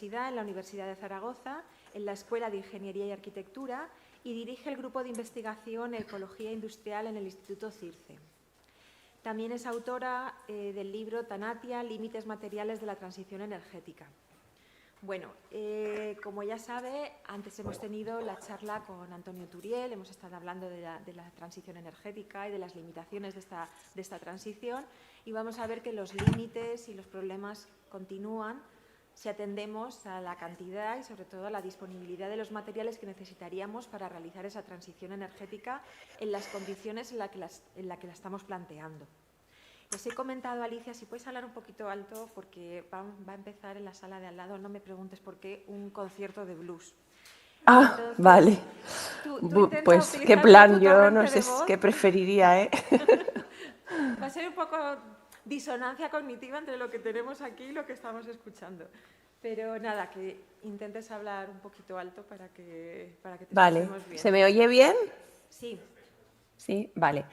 Universidad, en la Universidad de Zaragoza, en la Escuela de Ingeniería y Arquitectura, y dirige el grupo de investigación Ecología Industrial en el Instituto CIRCE. También es autora del libro Tanatia, límites materiales de la transición energética. Bueno, como ya sabe, antes hemos tenido la charla con Antonio Turiel, hemos estado hablando de la transición energética y de las limitaciones de esta transición, y vamos a ver que los límites y los problemas continúan si atendemos a la cantidad y sobre todo a la disponibilidad de los materiales que necesitaríamos para realizar esa transición energética en las condiciones en la que la estamos planteando. Les he comentado, Alicia, si puedes hablar un poquito alto porque va a empezar en la sala de al lado, no me preguntes por qué, un concierto de blues. Ah, entonces, vale. Tú Pues qué plan, yo no sé qué preferiría, ¿eh? Va a ser un poco disonancia cognitiva entre lo que tenemos aquí y lo que estamos escuchando. Pero nada, que intentes hablar un poquito alto para que te escuchemos bien. ¿Se me oye bien? Sí. Sí, vale.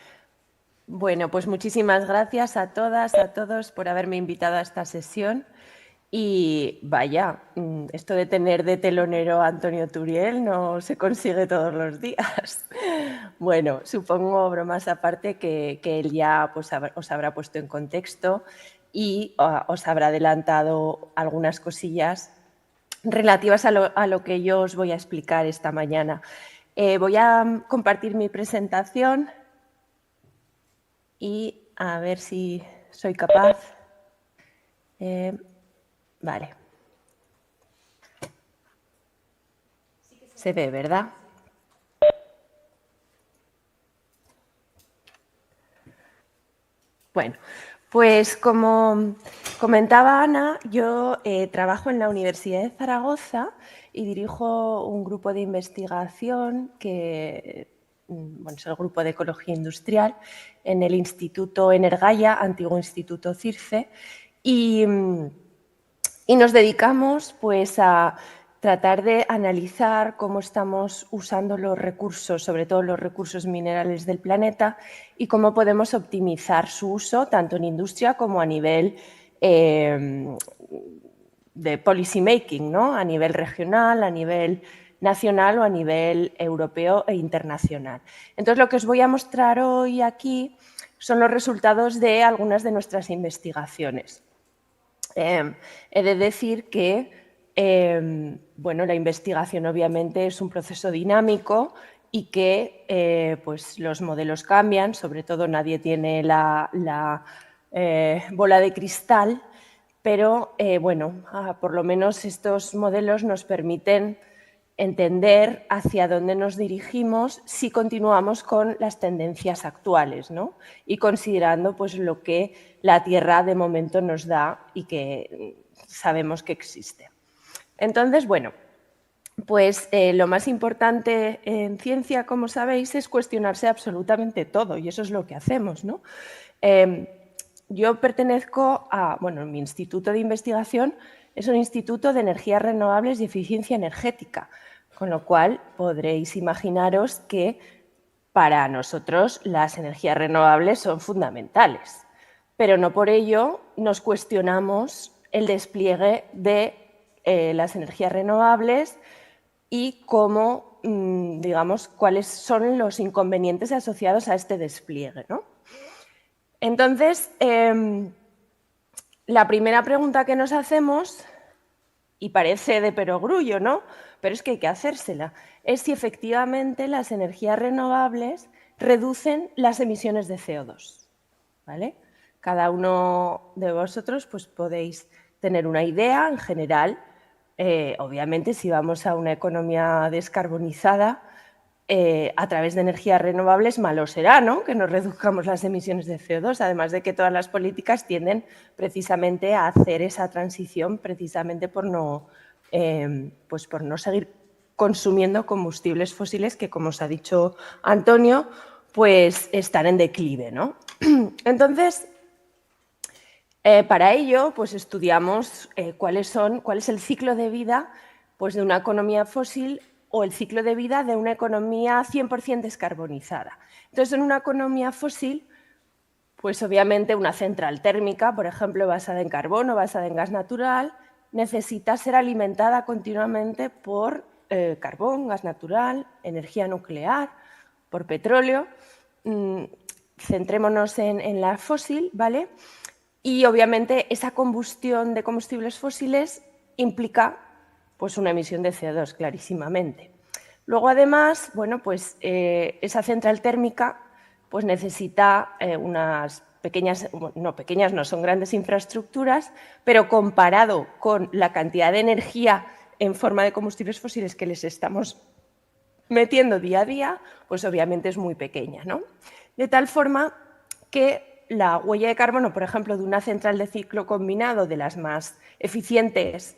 Bueno, pues muchísimas gracias a todas, a todos por haberme invitado a esta sesión. Y vaya, esto de tener de telonero a Antonio Turiel no se consigue todos los días. Bueno, supongo, bromas aparte, que él ya pues, os habrá puesto en contexto y os habrá adelantado algunas cosillas relativas a lo que yo os voy a explicar esta mañana. Voy a compartir mi presentación y a ver si soy capaz. Vale. Se ve, ¿verdad? Bueno, pues como comentaba Ana, yo trabajo en la Universidad de Zaragoza y dirijo un grupo de investigación que es el Grupo de Ecología Industrial en el Instituto Energaya, antiguo Instituto CIRCE, y nos dedicamos pues a tratar de analizar cómo estamos usando los recursos, sobre todo los recursos minerales del planeta, y cómo podemos optimizar su uso tanto en industria como a nivel de policy making, ¿no? A nivel regional, a nivel nacional o a nivel europeo e internacional. Entonces, lo que os voy a mostrar hoy aquí son los resultados de algunas de nuestras investigaciones. He de decir que la investigación obviamente es un proceso dinámico y que pues los modelos cambian, sobre todo nadie tiene la bola de cristal, pero por lo menos estos modelos nos permiten entender hacia dónde nos dirigimos si continuamos con las tendencias actuales, ¿no? Y considerando pues, lo que la Tierra de momento nos da y que sabemos que existe. Entonces, bueno, pues lo más importante en ciencia, como sabéis, es cuestionarse absolutamente todo y eso es lo que hacemos, ¿no? Yo pertenezco a, mi instituto de investigación es un instituto de energías renovables y eficiencia energética, con lo cual podréis imaginaros que para nosotros las energías renovables son fundamentales, pero no por ello nos cuestionamos el despliegue de las energías renovables y cómo, digamos, cuáles son los inconvenientes asociados a este despliegue, ¿no? Entonces, la primera pregunta que nos hacemos, y parece de perogrullo, ¿no? Pero es que hay que hacérsela, es si efectivamente las energías renovables reducen las emisiones de CO2, ¿vale? Cada uno de vosotros pues, podéis tener una idea en general. Obviamente, si vamos a una economía descarbonizada, a través de energías renovables, malo será, ¿no? Que nos reduzcamos las emisiones de CO2, además de que todas las políticas tienden precisamente a hacer esa transición precisamente por no seguir consumiendo combustibles fósiles que, como os ha dicho Antonio, pues están en declive, ¿no? Entonces, para ello, pues estudiamos cuál es el ciclo de vida pues, de una economía fósil o el ciclo de vida de una economía 100% descarbonizada. Entonces, en una economía fósil, pues obviamente una central térmica, por ejemplo, basada en carbono, basada en gas natural, necesita ser alimentada continuamente por carbón, gas natural, energía nuclear, por petróleo. Centrémonos en la fósil, ¿vale? Y obviamente esa combustión de combustibles fósiles implica pues, una emisión de CO2, clarísimamente. Luego, además, bueno, pues, esa central térmica pues, necesita unas pequeñas, no son grandes infraestructuras, pero comparado con la cantidad de energía en forma de combustibles fósiles que les estamos metiendo día a día, pues obviamente es muy pequeña, ¿no? De tal forma que la huella de carbono, por ejemplo, de una central de ciclo combinado de las más eficientes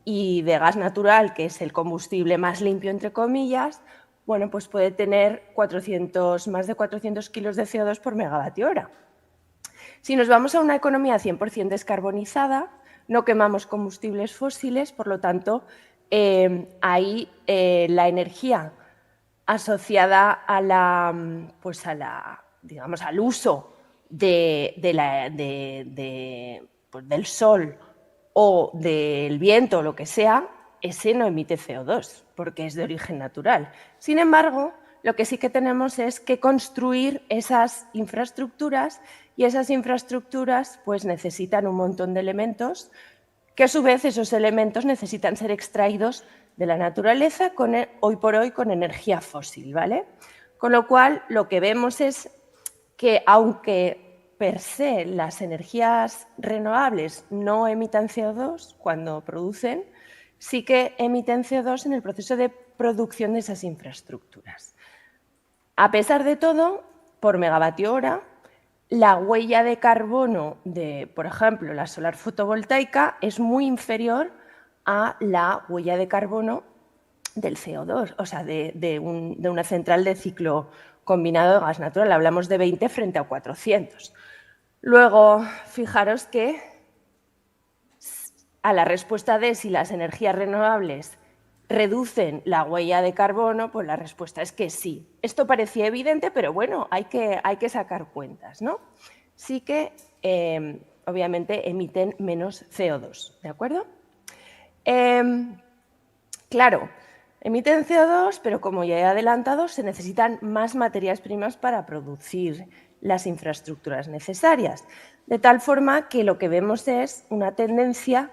y de gas natural, que es el combustible más limpio, entre comillas, bueno, pues puede tener más de 400 kilos de CO2 por megavatio hora. Si nos vamos a una economía 100% descarbonizada, no quemamos combustibles fósiles, por lo tanto, ahí la energía asociada a digamos, al uso del sol o del viento o lo que sea, ese no emite CO2 porque es de origen natural. Sin embargo, lo que sí que tenemos es que construir esas infraestructuras y esas infraestructuras pues, necesitan un montón de elementos que a su vez esos elementos necesitan ser extraídos de la naturaleza hoy por hoy con energía fósil, ¿vale? Con lo cual, lo que vemos es que aunque per se las energías renovables no emitan CO2 cuando producen, sí que emiten CO2 en el proceso de producción de esas infraestructuras. A pesar de todo, por megavatio hora, la huella de carbono de, por ejemplo, la solar fotovoltaica es muy inferior a la huella de carbono del CO2, o sea, de una central de ciclo combinado de gas natural. Hablamos de 20 frente a 400. Luego, fijaros que a la respuesta de si las energías renovables reducen la huella de carbono, pues la respuesta es que sí. Esto parecía evidente, pero bueno, hay que sacar cuentas, ¿no? Sí que, obviamente, emiten menos CO2, ¿de acuerdo? Claro, emiten CO2, pero como ya he adelantado, se necesitan más materias primas para producir las infraestructuras necesarias, de tal forma que lo que vemos es una tendencia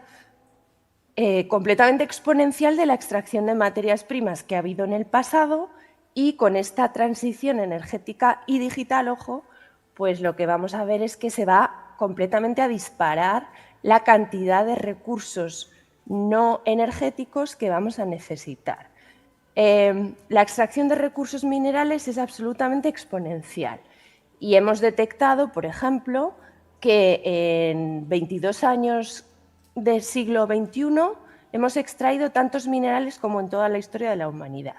completamente exponencial de la extracción de materias primas que ha habido en el pasado y con esta transición energética y digital, ojo, pues lo que vamos a ver es que se va completamente a disparar la cantidad de recursos no energéticos que vamos a necesitar. La extracción de recursos minerales es absolutamente exponencial y hemos detectado, por ejemplo, que en 22 años del siglo XXI hemos extraído tantos minerales como en toda la historia de la humanidad.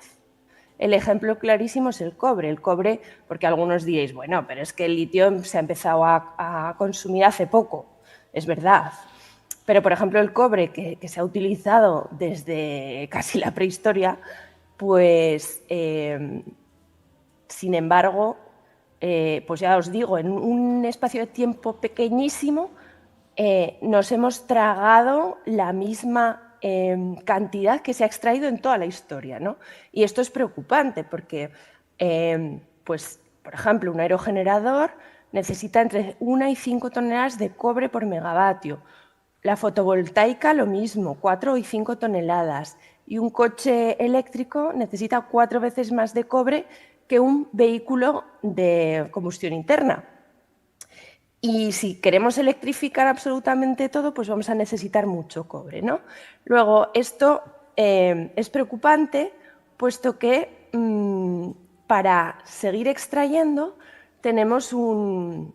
El ejemplo clarísimo es el cobre. El cobre, porque algunos diréis, bueno, pero es que el litio se ha empezado a consumir hace poco. Es verdad. Pero, por ejemplo, el cobre, que se ha utilizado desde casi la prehistoria, pues, sin embargo, pues ya os digo, en un espacio de tiempo pequeñísimo, nos hemos tragado la misma cantidad que se ha extraído en toda la historia, ¿no? Y esto es preocupante porque, pues, por ejemplo, un aerogenerador necesita entre 1 y 5 toneladas de cobre por megavatio. La fotovoltaica lo mismo, 4 y 5 toneladas. Y un coche eléctrico necesita 4 veces más de cobre que un vehículo de combustión interna. Y si queremos electrificar absolutamente todo, pues vamos a necesitar mucho cobre, ¿no? Luego, esto es preocupante, puesto que para seguir extrayendo tenemos un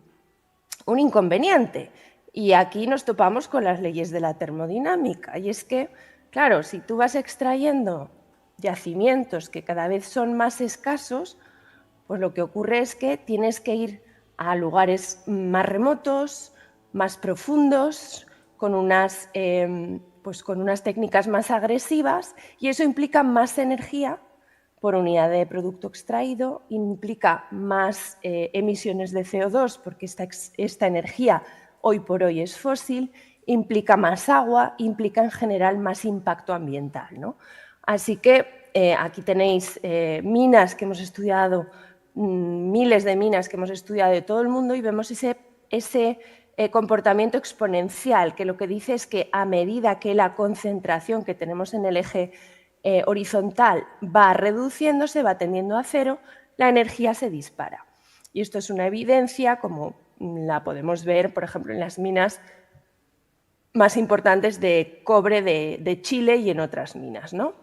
inconveniente. Y aquí nos topamos con las leyes de la termodinámica. Y es que, claro, si tú vas extrayendo yacimientos que cada vez son más escasos, pues lo que ocurre es que tienes que ir a lugares más remotos, más profundos, con unas técnicas más agresivas, y eso implica más energía por unidad de producto extraído, implica más emisiones de CO2 porque esta energía hoy por hoy es fósil implica más agua, implica en general más impacto ambiental, ¿no? Así que aquí tenéis minas que hemos estudiado, miles de minas que hemos estudiado de todo el mundo y vemos ese comportamiento exponencial, que lo que dice es que a medida que la concentración que tenemos en el eje horizontal va reduciéndose, va tendiendo a cero, la energía se dispara. Y esto es una evidencia, como la podemos ver, por ejemplo, en las minas más importantes de cobre de Chile y en otras minas, ¿no?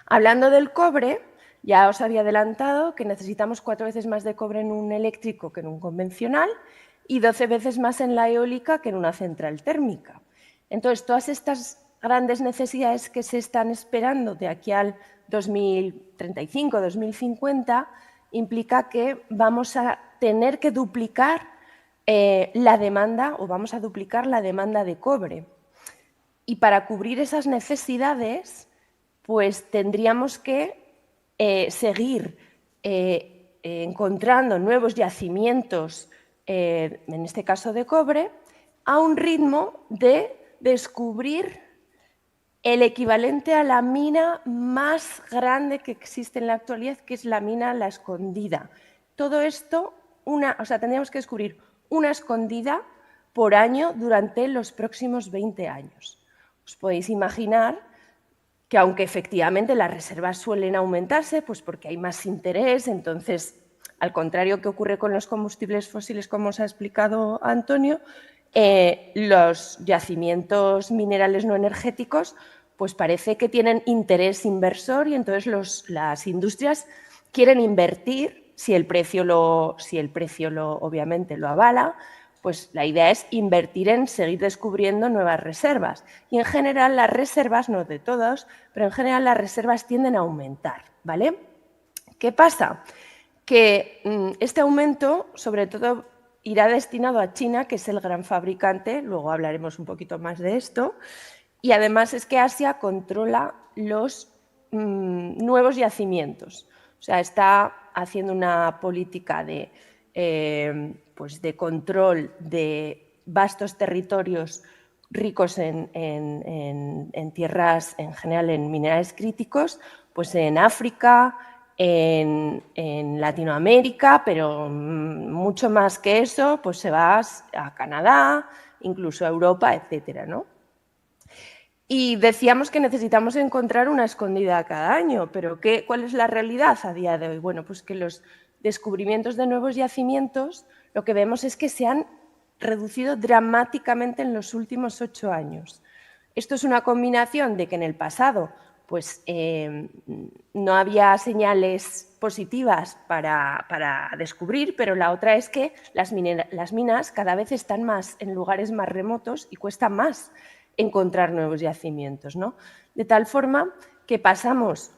Hablando del cobre, ya os había adelantado que necesitamos 4 veces más de cobre en un eléctrico que en un convencional y 12 veces más en la eólica que en una central térmica. Entonces, todas estas grandes necesidades que se están esperando de aquí al 2035, 2050, implica que vamos a tener que duplicar la demanda, o vamos a duplicar la demanda de cobre. Y para cubrir esas necesidades, pues tendríamos que seguir encontrando nuevos yacimientos, en este caso de cobre, a un ritmo de descubrir el equivalente a la mina más grande que existe en la actualidad, que es la mina La Escondida. Todo esto, tendríamos que descubrir una escondida por año durante los próximos 20 años. Os podéis imaginar que aunque efectivamente las reservas suelen aumentarse, pues porque hay más interés, entonces, al contrario que ocurre con los combustibles fósiles, como os ha explicado Antonio, los yacimientos minerales no energéticos pues parece que tienen interés inversor y entonces las industrias quieren invertir, si el precio obviamente lo avala, pues la idea es invertir en seguir descubriendo nuevas reservas. Y en general las reservas, no de todos, pero en general las reservas tienden a aumentar, ¿vale? ¿Qué pasa? Que este aumento, sobre todo, irá destinado a China, que es el gran fabricante, luego hablaremos un poquito más de esto, y además es que Asia controla los nuevos yacimientos. O sea, está haciendo una política de control de vastos territorios ricos en tierras, en general en minerales críticos, pues en África, en Latinoamérica, pero mucho más que eso, pues se va a Canadá, incluso a Europa, etcétera, ¿no? Y decíamos que necesitamos encontrar una escondida cada año, pero ¿cuál es la realidad a día de hoy? Bueno, pues que los descubrimientos de nuevos yacimientos, lo que vemos es que se han reducido dramáticamente en los últimos 8 años. Esto es una combinación de que en el pasado pues, no había señales positivas para descubrir, pero la otra es que las minas cada vez están más en lugares más remotos y cuesta más encontrar nuevos yacimientos, ¿no? De tal forma que pasamos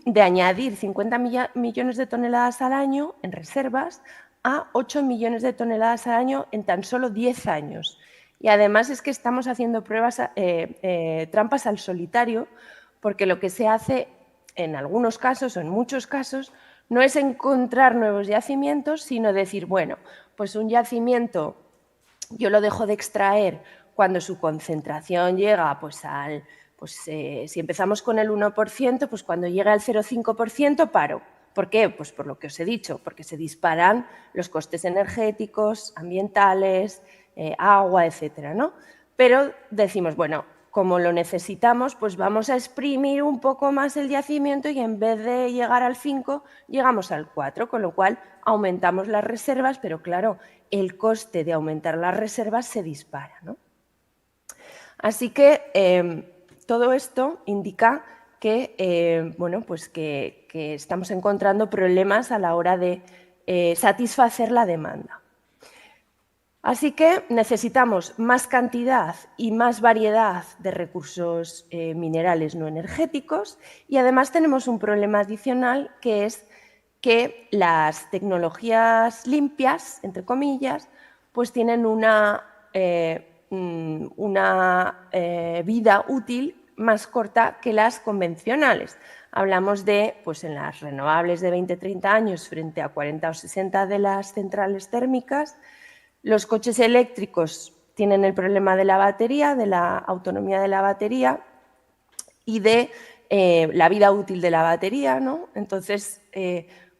de añadir 50 millones de toneladas al año en reservas a 8 millones de toneladas al año en tan solo 10 años. Y además es que estamos haciendo trampas al solitario, porque lo que se hace en algunos casos o en muchos casos no es encontrar nuevos yacimientos, sino decir, bueno, pues un yacimiento yo lo dejo de extraer cuando su concentración llega si empezamos con el 1%, pues cuando llega al 0,5% paro. ¿Por qué? Pues por lo que os he dicho, porque se disparan los costes energéticos, ambientales, agua, etcétera, ¿no? Pero decimos, bueno, como lo necesitamos, pues vamos a exprimir un poco más el yacimiento y en vez de llegar al 5, llegamos al 4, con lo cual aumentamos las reservas, pero claro, el coste de aumentar las reservas se dispara, ¿no? Así que todo esto indica que, que estamos encontrando problemas a la hora de satisfacer la demanda. Así que necesitamos más cantidad y más variedad de recursos minerales no energéticos y además tenemos un problema adicional que es que las tecnologías limpias, entre comillas, pues tienen una vida útil más corta que las convencionales. Hablamos de, pues en las renovables de 20-30 años frente a 40 o 60 de las centrales térmicas. Los coches eléctricos tienen el problema de la batería, de la autonomía de la batería y de la vida útil de la batería, ¿no? Entonces,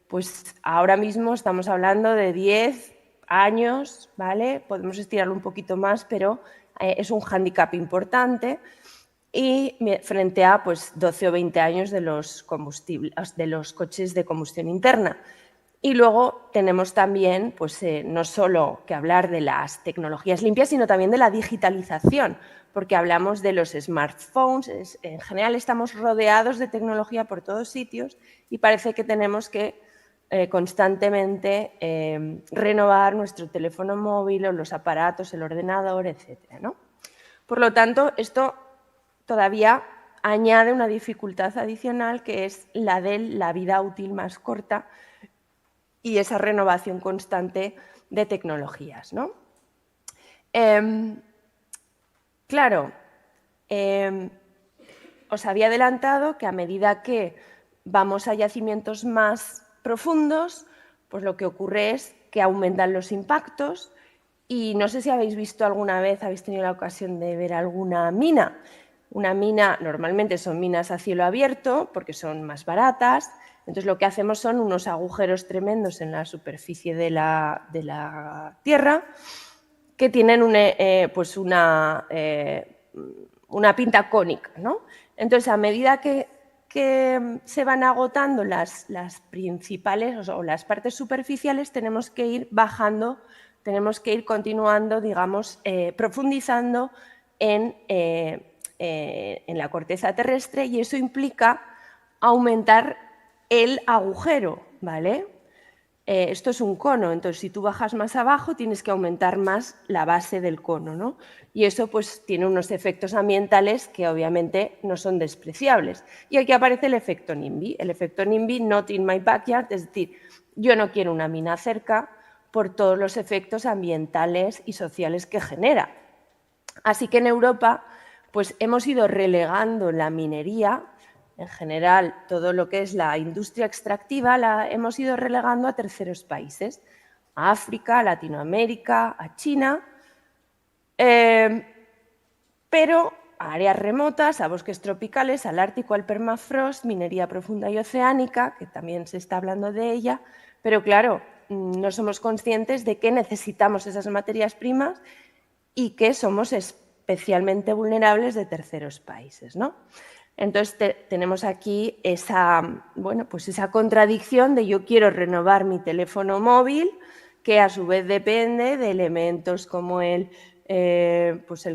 pues ahora mismo estamos hablando de 10 años, ¿vale? Podemos estirarlo un poquito más, pero es un hándicap importante, y frente a pues, 12 o 20 años de los coches de combustión interna. Y luego tenemos también, pues, no solo que hablar de las tecnologías limpias, sino también de la digitalización, porque hablamos de los smartphones. En general estamos rodeados de tecnología por todos sitios y parece que tenemos que constantemente renovar nuestro teléfono móvil o los aparatos, el ordenador, etc., ¿no? Por lo tanto, esto todavía añade una dificultad adicional, que es la de la vida útil más corta y esa renovación constante de tecnologías, ¿no? Claro, os había adelantado que a medida que vamos a yacimientos más profundos, pues lo que ocurre es que aumentan los impactos, y no sé si habéis visto alguna vez, habéis tenido la ocasión de ver alguna mina. Una mina, normalmente son minas a cielo abierto porque son más baratas. Entonces lo que hacemos son unos agujeros tremendos en la superficie de la Tierra que tienen pues una pinta cónica, ¿no? Entonces, a medida que se van agotando las principales o las partes superficiales, tenemos que ir bajando, tenemos que ir continuando, digamos, profundizando en la corteza terrestre, y eso implica aumentar el agujero, ¿vale? Esto es un cono, entonces si tú bajas más abajo tienes que aumentar más la base del cono, ¿no? Y eso pues tiene unos efectos ambientales que obviamente no son despreciables. Y aquí aparece el efecto NIMBY. El efecto NIMBY, not in my backyard, es decir, yo no quiero una mina cerca por todos los efectos ambientales y sociales que genera. Así que en Europa pues hemos ido relegando la minería, en general todo lo que es la industria extractiva, la hemos ido relegando a terceros países, a África, a Latinoamérica, a China, pero a áreas remotas, a bosques tropicales, al Ártico, al permafrost, minería profunda y oceánica, que también se está hablando de ella, pero claro, no somos conscientes de que necesitamos esas materias primas y que somos especialmente vulnerables de terceros países, ¿no? Entonces tenemos aquí esa contradicción de yo quiero renovar mi teléfono móvil, que a su vez depende de elementos como el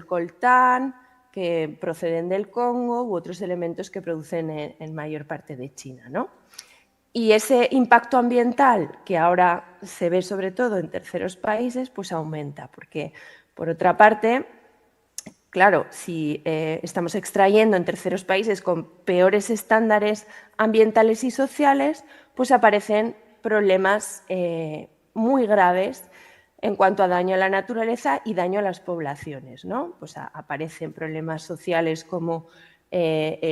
coltán, que proceden del Congo, u otros elementos que producen en mayor parte de China, ¿no? Y ese impacto ambiental, que ahora se ve sobre todo en terceros países, pues aumenta, porque por otra parte, claro, si estamos extrayendo en terceros países con peores estándares ambientales y sociales, pues aparecen problemas muy graves en cuanto a daño a la naturaleza y daño a las poblaciones, ¿no? Pues aparecen problemas sociales como la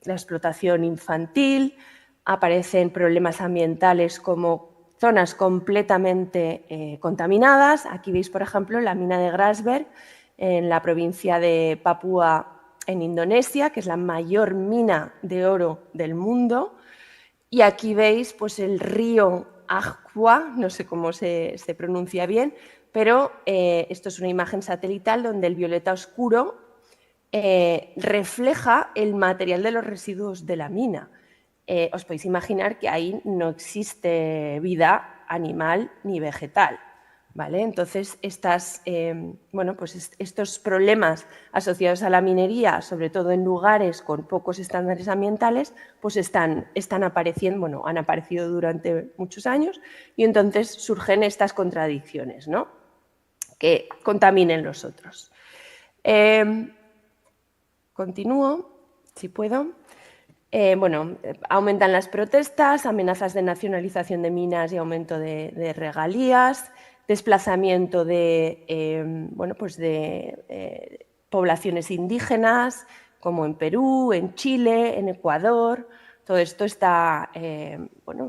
explotación infantil, aparecen problemas ambientales como zonas completamente contaminadas. Aquí veis, por ejemplo, la mina de Grasberg en la provincia de Papúa, en Indonesia, que es la mayor mina de oro del mundo. Y aquí veis pues, el río Agua, no sé cómo se pronuncia bien, pero esto es una imagen satelital donde el violeta oscuro refleja el material de los residuos de la mina. Os podéis imaginar que ahí no existe vida animal ni vegetal, ¿vale? Entonces, estos problemas asociados a la minería, sobre todo en lugares con pocos estándares ambientales, pues están apareciendo, han aparecido durante muchos años, y entonces surgen estas contradicciones, ¿no? Que contaminen los otros. Continúo, si puedo. Aumentan las protestas, amenazas de nacionalización de minas y aumento de regalías, desplazamiento de poblaciones indígenas, como en Perú, en Chile, en Ecuador. Todo esto está, bueno,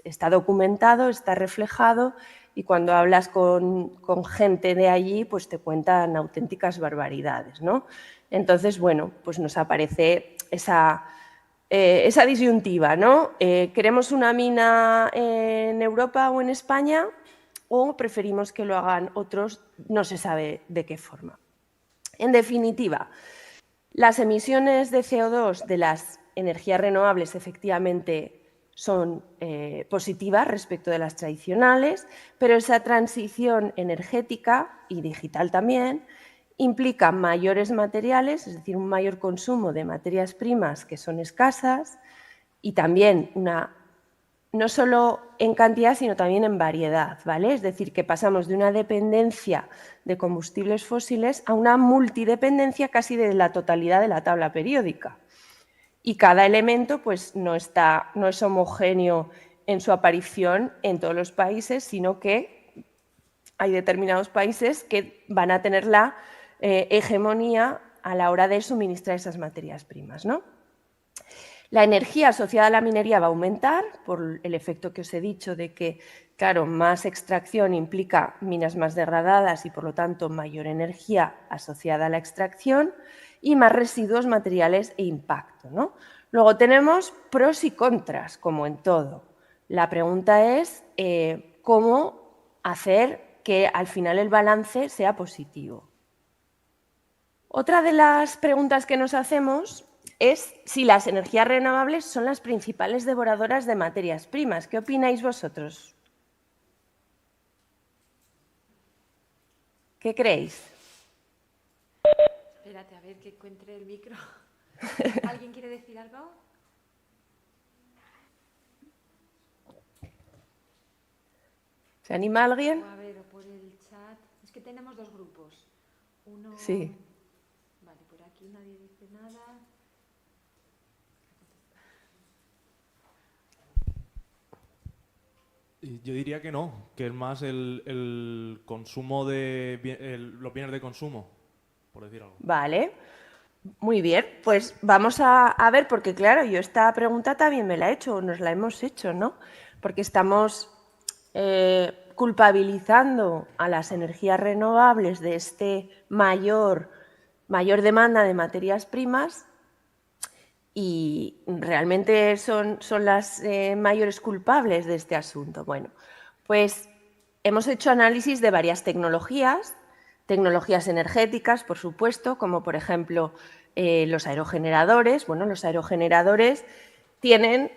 está documentado, está reflejado, y cuando hablas con gente de allí, pues te cuentan auténticas barbaridades, ¿no? Entonces, bueno, pues nos aparece esa disyuntiva, ¿no? ¿Queremos una mina en Europa o en España o preferimos que lo hagan otros? No se sabe de qué forma. En definitiva, las emisiones de CO2 de las energías renovables efectivamente son positivas respecto de las tradicionales, pero esa transición energética y digital también implica mayores materiales, es decir, un mayor consumo de materias primas que son escasas, y también no solo en cantidad, sino también en variedad, ¿vale? Es decir, que pasamos de una dependencia de combustibles fósiles a una multidependencia casi de la totalidad de la tabla periódica. Y cada elemento pues, no es homogéneo en su aparición en todos los países, sino que hay determinados países que van a tener la hegemonía a la hora de suministrar esas materias primas, ¿no? La energía asociada a la minería va a aumentar por el efecto que os he dicho de que, claro, más extracción implica minas más degradadas y, por lo tanto, mayor energía asociada a la extracción y más residuos materiales e impacto, ¿no? Luego tenemos pros y contras, como en todo. La pregunta es cómo hacer que al final el balance sea positivo. Otra de las preguntas que nos hacemos es si las energías renovables son las principales devoradoras de materias primas. ¿Qué opináis vosotros? ¿Qué creéis? Espérate, a ver que encuentre el micro. ¿Alguien quiere decir algo? ¿Se anima alguien? O a ver, o por el chat. Es que tenemos dos grupos. Uno... Sí. Vale, por aquí nadie dice nada. Yo diría que no, que es más el consumo de los bienes de consumo, por decir algo. Vale, muy bien. Pues vamos a ver, porque claro, yo esta pregunta también me la he hecho, nos la hemos hecho, ¿no? Porque estamos culpabilizando a las energías renovables de este mayor demanda de materias primas, y realmente son las mayores culpables de este asunto. Bueno, pues hemos hecho análisis de varias tecnologías energéticas, por supuesto, como por ejemplo los aerogeneradores. Bueno, los aerogeneradores tienen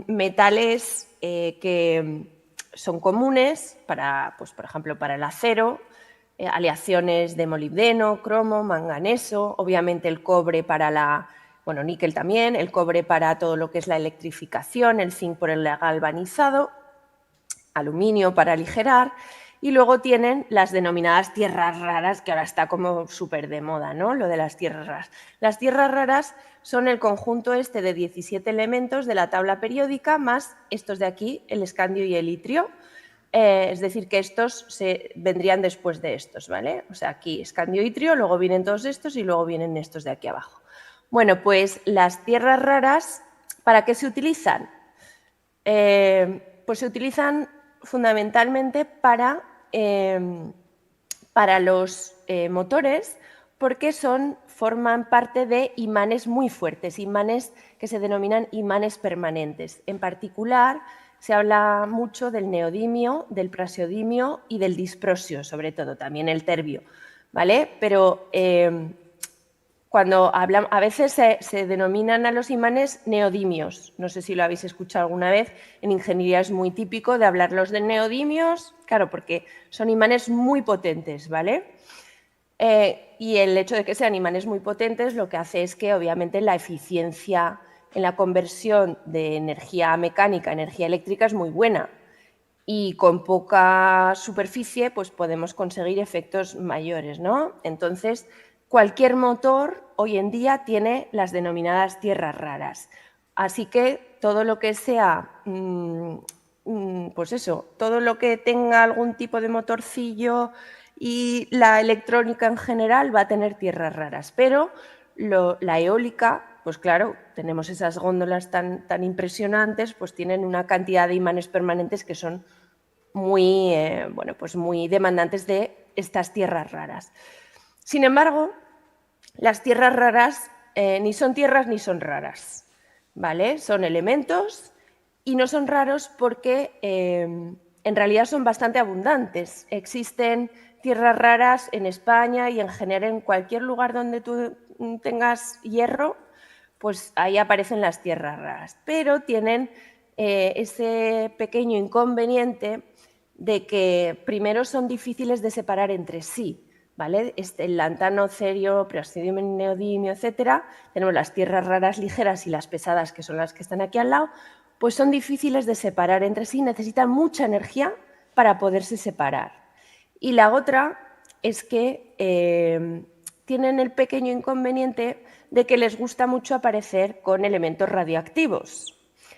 metales que son comunes para, pues, por ejemplo, para el acero, aleaciones de molibdeno, cromo, manganeso, obviamente el cobre para níquel también, el cobre para todo lo que es la electrificación, el zinc por el galvanizado, aluminio para aligerar, y luego tienen las denominadas tierras raras, que ahora está como súper de moda, ¿no? Lo de las tierras raras. Las tierras raras son el conjunto este de 17 elementos de la tabla periódica, más estos de aquí, el escandio y el itrio. Es decir, que estos vendrían después de estos, ¿vale? O sea, aquí escandio y itrio, luego vienen todos estos y luego vienen estos de aquí abajo. Bueno, pues las tierras raras, ¿para qué se utilizan? Pues se utilizan fundamentalmente para los motores, porque forman parte de imanes muy fuertes, imanes que se denominan imanes permanentes. En particular, se habla mucho del neodimio, del praseodimio y del disprosio, sobre todo, también el terbio, ¿vale? Pero cuando hablamos, a veces se denominan a los imanes neodimios. No sé si lo habéis escuchado alguna vez. En ingeniería es muy típico de hablarlos de neodimios, claro, porque son imanes muy potentes, ¿vale? Y el hecho de que sean imanes muy potentes lo que hace es que, obviamente, la eficiencia en la conversión de energía mecánica a energía eléctrica es muy buena. Y con poca superficie, pues podemos conseguir efectos mayores, ¿no? Entonces, cualquier motor hoy en día tiene las denominadas tierras raras. Así que todo lo que sea, pues eso, todo lo que tenga algún tipo de motorcillo y la electrónica en general va a tener tierras raras. Pero la eólica pues claro, tenemos esas góndolas tan impresionantes, pues tienen una cantidad de imanes permanentes que son muy, pues muy demandantes de estas tierras raras. Sin embargo, las tierras raras ni son tierras ni son raras, ¿vale? Son elementos y no son raros porque en realidad son bastante abundantes. Existen tierras raras en España y en general en cualquier lugar donde tú tengas hierro, pues ahí aparecen las tierras raras, pero tienen ese pequeño inconveniente de que primero son difíciles de separar entre sí, ¿vale? El lantano, cerio, preoxidio, neodimio, etcétera. Tenemos las tierras raras ligeras y las pesadas, que son las que están aquí al lado, pues son difíciles de separar entre sí, necesitan mucha energía para poderse separar. Y la otra es que tienen el pequeño inconveniente de que les gusta mucho aparecer con elementos radioactivos.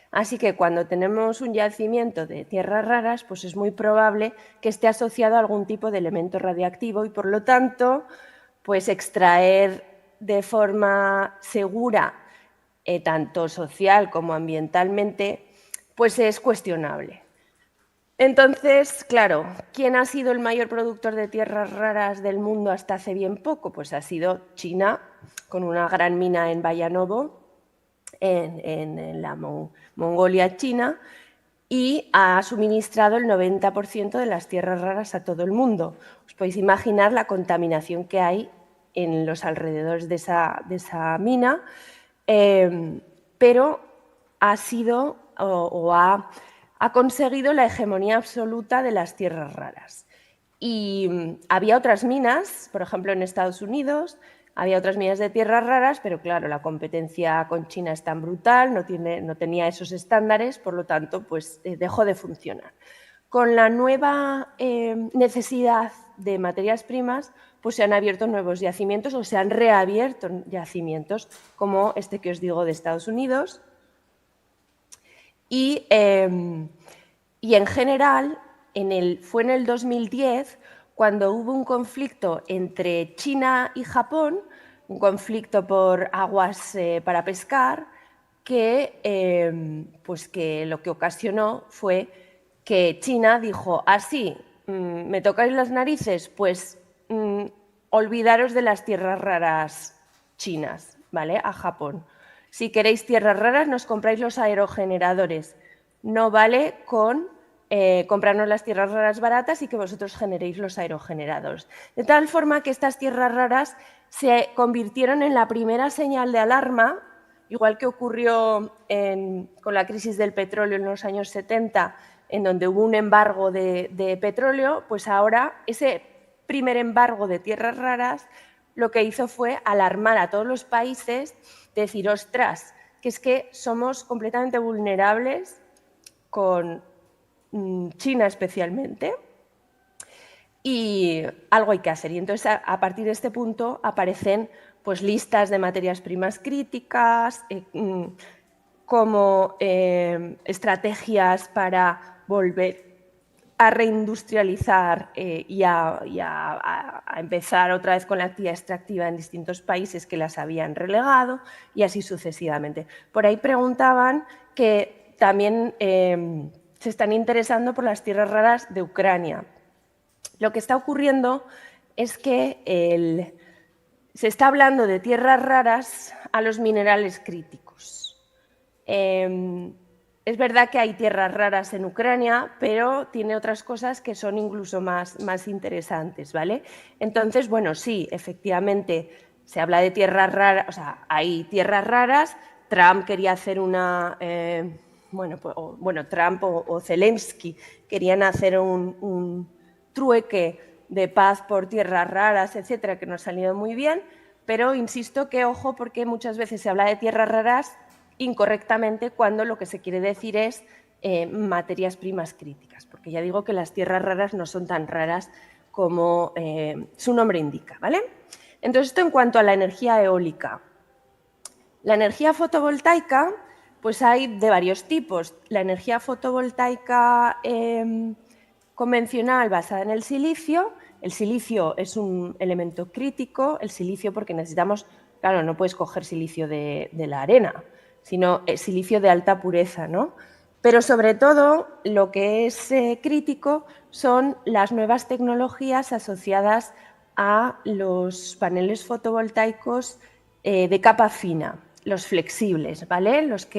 Así que cuando tenemos un yacimiento de tierras raras, pues es muy probable que esté asociado a algún tipo de elemento radioactivo y, por lo tanto, pues extraer de forma segura, tanto social como ambientalmente, pues es cuestionable. Entonces, claro, ¿quién ha sido el mayor productor de tierras raras del mundo hasta hace bien poco? Pues ha sido China, con una gran mina en Bayanovo, en la Mongolia china, y ha suministrado el 90% de las tierras raras a todo el mundo. Os podéis imaginar la contaminación que hay en los alrededores de esa mina, pero ha sido ha conseguido la hegemonía absoluta de las tierras raras. Y había otras minas, por ejemplo en Estados Unidos, había otras minas de tierras raras, pero claro, la competencia con China es tan brutal, no tenía esos estándares, por lo tanto, pues dejó de funcionar. Con la nueva necesidad de materias primas, pues se han abierto nuevos yacimientos o se han reabierto yacimientos, como este que os digo de Estados Unidos. Y en general, fue en el 2010 cuando hubo un conflicto entre China y Japón, un conflicto por aguas para pescar, pues que lo que ocasionó fue que China dijo, así, ¿me tocáis las narices? Pues olvidaros de las tierras raras chinas, ¿vale? A Japón. Si queréis tierras raras, nos compráis los aerogeneradores. No vale con comprarnos las tierras raras baratas y que vosotros generéis los aerogeneradores. De tal forma que estas tierras raras se convirtieron en la primera señal de alarma, igual que ocurrió con la crisis del petróleo en los años 70, en donde hubo un embargo de petróleo, pues ahora ese primer embargo de tierras raras lo que hizo fue alarmar a todos los países, decir, ostras, que es que somos completamente vulnerables con China especialmente, y algo hay que hacer. Y entonces a partir de este punto aparecen pues listas de materias primas críticas, como estrategias para volver a reindustrializar y a empezar otra vez con la actividad extractiva en distintos países que las habían relegado, y así sucesivamente. Por ahí preguntaban que también se están interesando por las tierras raras de Ucrania. Lo que está ocurriendo es que se está hablando de tierras raras a los minerales críticos. Es verdad que hay tierras raras en Ucrania, pero tiene otras cosas que son incluso más interesantes, ¿vale? Entonces, bueno, sí, efectivamente se habla de tierras raras, o sea, hay tierras raras. Trump quería hacer Trump o Zelensky querían hacer un trueque de paz por tierras raras, etcétera, que no ha salido muy bien, pero insisto que ojo, porque muchas veces se habla de tierras raras incorrectamente cuando lo que se quiere decir es materias primas críticas, porque ya digo que las tierras raras no son tan raras como su nombre indica, ¿vale? Entonces, esto en cuanto a la energía eólica. La energía fotovoltaica, pues hay de varios tipos. La energía fotovoltaica convencional basada en el silicio. El silicio es un elemento crítico, el silicio porque necesitamos claro, no puedes coger silicio de la arena, sino silicio de alta pureza, ¿no? Pero sobre todo lo que es crítico son las nuevas tecnologías asociadas a los paneles fotovoltaicos de capa fina, los flexibles, ¿vale? Los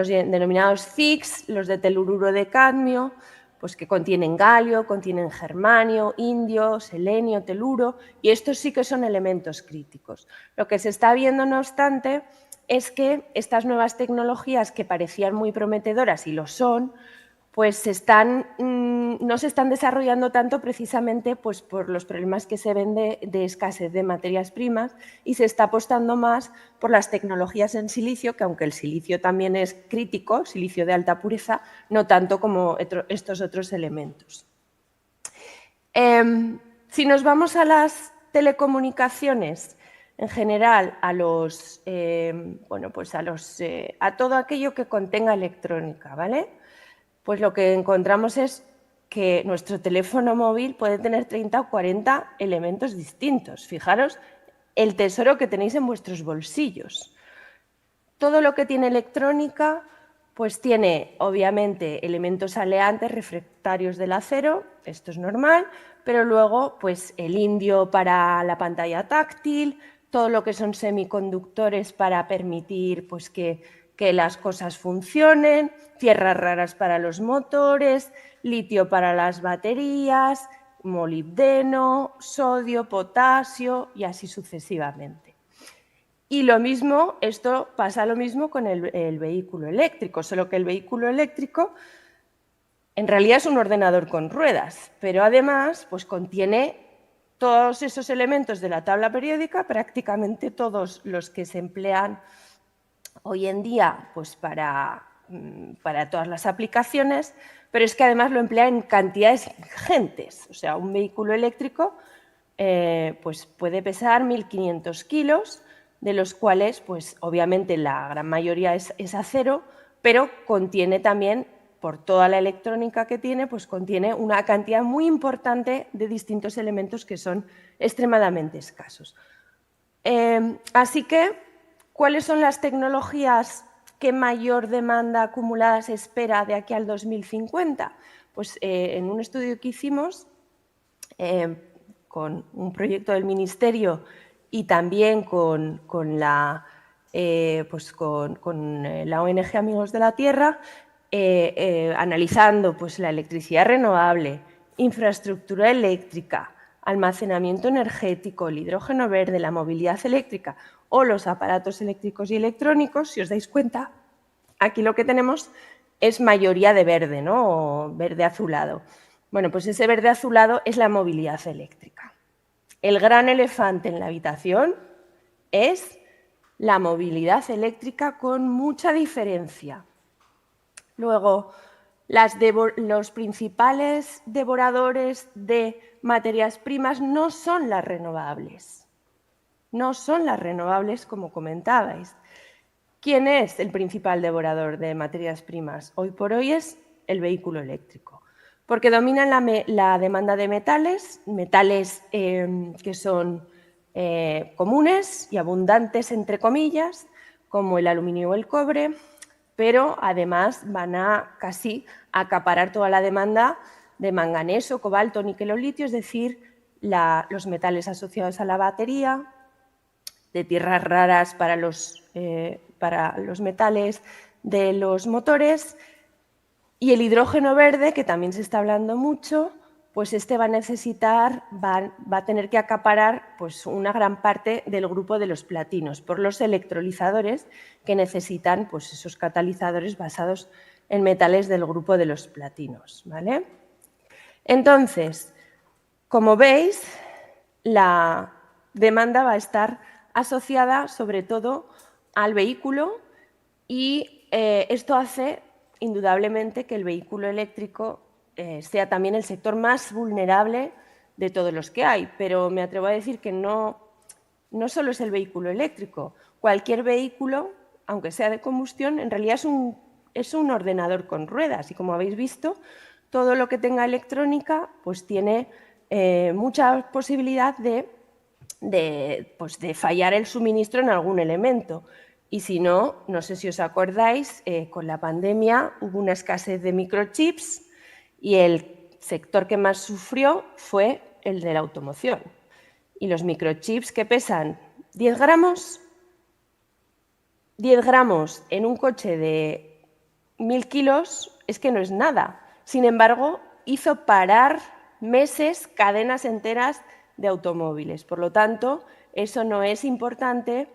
denominados CICs, los de telururo de cadmio, pues que contienen galio, contienen germanio, indio, selenio, teluro, y estos sí que son elementos críticos. Lo que se está viendo, no obstante, es que estas nuevas tecnologías que parecían muy prometedoras y lo son, pues no se están desarrollando tanto precisamente pues, por los problemas que se ven de escasez de materias primas y se está apostando más por las tecnologías en silicio, que aunque el silicio también es crítico, silicio de alta pureza, no tanto como estos otros elementos. Si nos vamos a las telecomunicaciones, en general a todo aquello que contenga electrónica, ¿vale? Pues lo que encontramos es que nuestro teléfono móvil puede tener 30 o 40 elementos distintos. Fijaros el tesoro que tenéis en vuestros bolsillos. Todo lo que tiene electrónica, pues tiene obviamente elementos aleantes, refractarios del acero, esto es normal, pero luego pues el indio para la pantalla táctil, todo lo que son semiconductores para permitir pues, que las cosas funcionen, tierras raras para los motores, litio para las baterías, molibdeno, sodio, potasio y así sucesivamente. Y lo mismo, esto pasa lo mismo con el vehículo eléctrico, solo que el vehículo eléctrico en realidad es un ordenador con ruedas, pero además pues, contiene todos esos elementos de la tabla periódica, prácticamente todos los que se emplean hoy en día pues para todas las aplicaciones, pero es que además lo emplea en cantidades ingentes. O sea, un vehículo eléctrico pues puede pesar 1.500 kilos, de los cuales pues obviamente la gran mayoría es acero, pero contiene también, por toda la electrónica que tiene, pues contiene una cantidad muy importante de distintos elementos que son extremadamente escasos. Así que, ¿cuáles son las tecnologías que mayor demanda acumulada se espera de aquí al 2050? Pues en un estudio que hicimos con un proyecto del Ministerio y también con la ONG Amigos de la Tierra, analizando pues, la electricidad renovable, infraestructura eléctrica, almacenamiento energético, el hidrógeno verde, la movilidad eléctrica o los aparatos eléctricos y electrónicos, si os dais cuenta, aquí lo que tenemos es mayoría de verde, ¿no? O verde azulado. Bueno, pues ese verde azulado es la movilidad eléctrica. El gran elefante en la habitación es la movilidad eléctrica con mucha diferencia. Luego, los principales devoradores de materias primas no son las renovables. No son las renovables, como comentabais. ¿Quién es el principal devorador de materias primas? Hoy por hoy es el vehículo eléctrico, porque dominan la demanda de metales que son comunes y abundantes, entre comillas, como el aluminio o el cobre, pero además van a casi acaparar toda la demanda de manganeso, cobalto, níquel o litio, es decir, los metales asociados a la batería, de tierras raras para los metales de los motores, y el hidrógeno verde, que también se está hablando mucho, pues este va a tener que acaparar pues, una gran parte del grupo de los platinos por los electrolizadores que necesitan pues, esos catalizadores basados en metales del grupo de los platinos, ¿vale? Entonces, como veis, la demanda va a estar asociada sobre todo al vehículo y esto hace indudablemente que el vehículo eléctrico sea también el sector más vulnerable de todos los que hay, pero me atrevo a decir que no solo es el vehículo eléctrico. Cualquier vehículo, aunque sea de combustión, en realidad es un ordenador con ruedas y, como habéis visto, todo lo que tenga electrónica pues tiene mucha posibilidad de pues de fallar el suministro en algún elemento. Y si no, no sé si os acordáis, con la pandemia hubo una escasez de microchips y el sector que más sufrió fue el de la automoción. Y los microchips que pesan 10 gramos, 10 gramos en un coche de 1000 kilos es que no es nada. Sin embargo, hizo parar meses, cadenas enteras de automóviles. Por lo tanto, eso no es importante,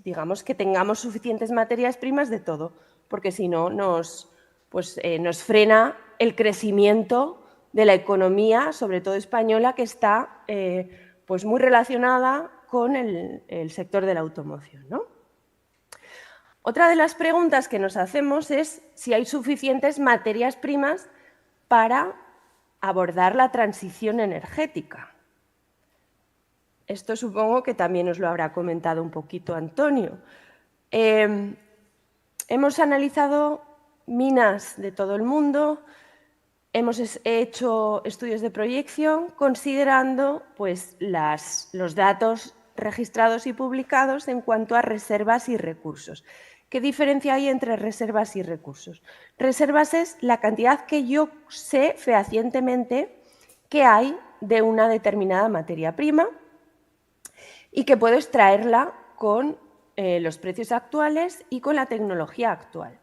digamos que tengamos suficientes materias primas de todo, porque si no nos frena el crecimiento de la economía, sobre todo española, que está pues muy relacionada con el sector de la automoción, ¿no? Otra de las preguntas que nos hacemos es si hay suficientes materias primas para abordar la transición energética. Esto supongo que también os lo habrá comentado un poquito Antonio. Hemos analizado minas de todo el mundo, hemos hecho estudios de proyección considerando pues, los datos registrados y publicados en cuanto a reservas y recursos. ¿Qué diferencia hay entre reservas y recursos? Reservas es la cantidad que yo sé fehacientemente que hay de una determinada materia prima y que puedo extraerla con los precios actuales y con la tecnología actual.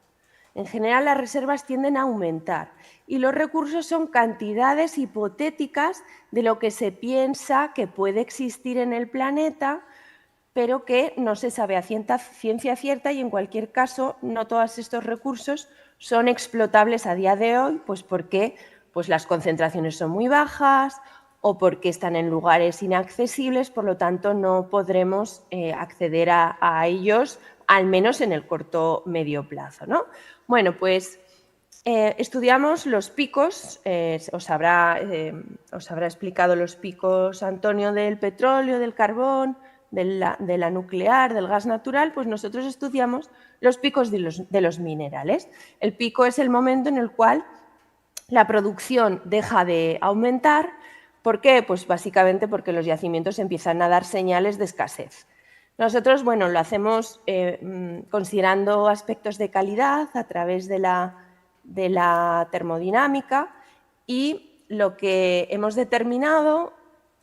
En general, las reservas tienden a aumentar y los recursos son cantidades hipotéticas de lo que se piensa que puede existir en el planeta, pero que no se sabe a ciencia cierta y, en cualquier caso, no todos estos recursos son explotables a día de hoy, pues porque las concentraciones son muy bajas o porque están en lugares inaccesibles, por lo tanto, no podremos acceder a ellos, al menos en el corto medio plazo, ¿no? Bueno, pues estudiamos los picos, os habrá explicado los picos, Antonio, del petróleo, del carbón, de la nuclear, del gas natural, pues nosotros estudiamos los picos de los minerales. El pico es el momento en el cual la producción deja de aumentar. ¿Por qué? Pues básicamente porque los yacimientos empiezan a dar señales de escasez. Nosotros, bueno, lo hacemos considerando aspectos de calidad a través de la termodinámica y lo que hemos determinado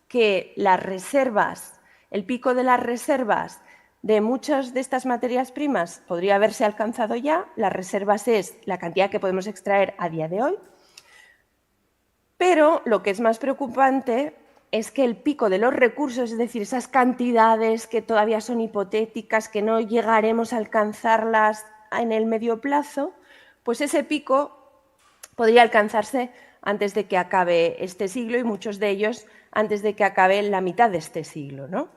que las reservas, el pico de las reservas de muchas de estas materias primas podría haberse alcanzado ya. Las reservas es la cantidad que podemos extraer a día de hoy. Pero lo que es más preocupante es que el pico de los recursos, es decir, esas cantidades que todavía son hipotéticas, que no llegaremos a alcanzarlas en el medio plazo, pues ese pico podría alcanzarse antes de que acabe este siglo y muchos de ellos antes de que acabe la mitad de este siglo, ¿no?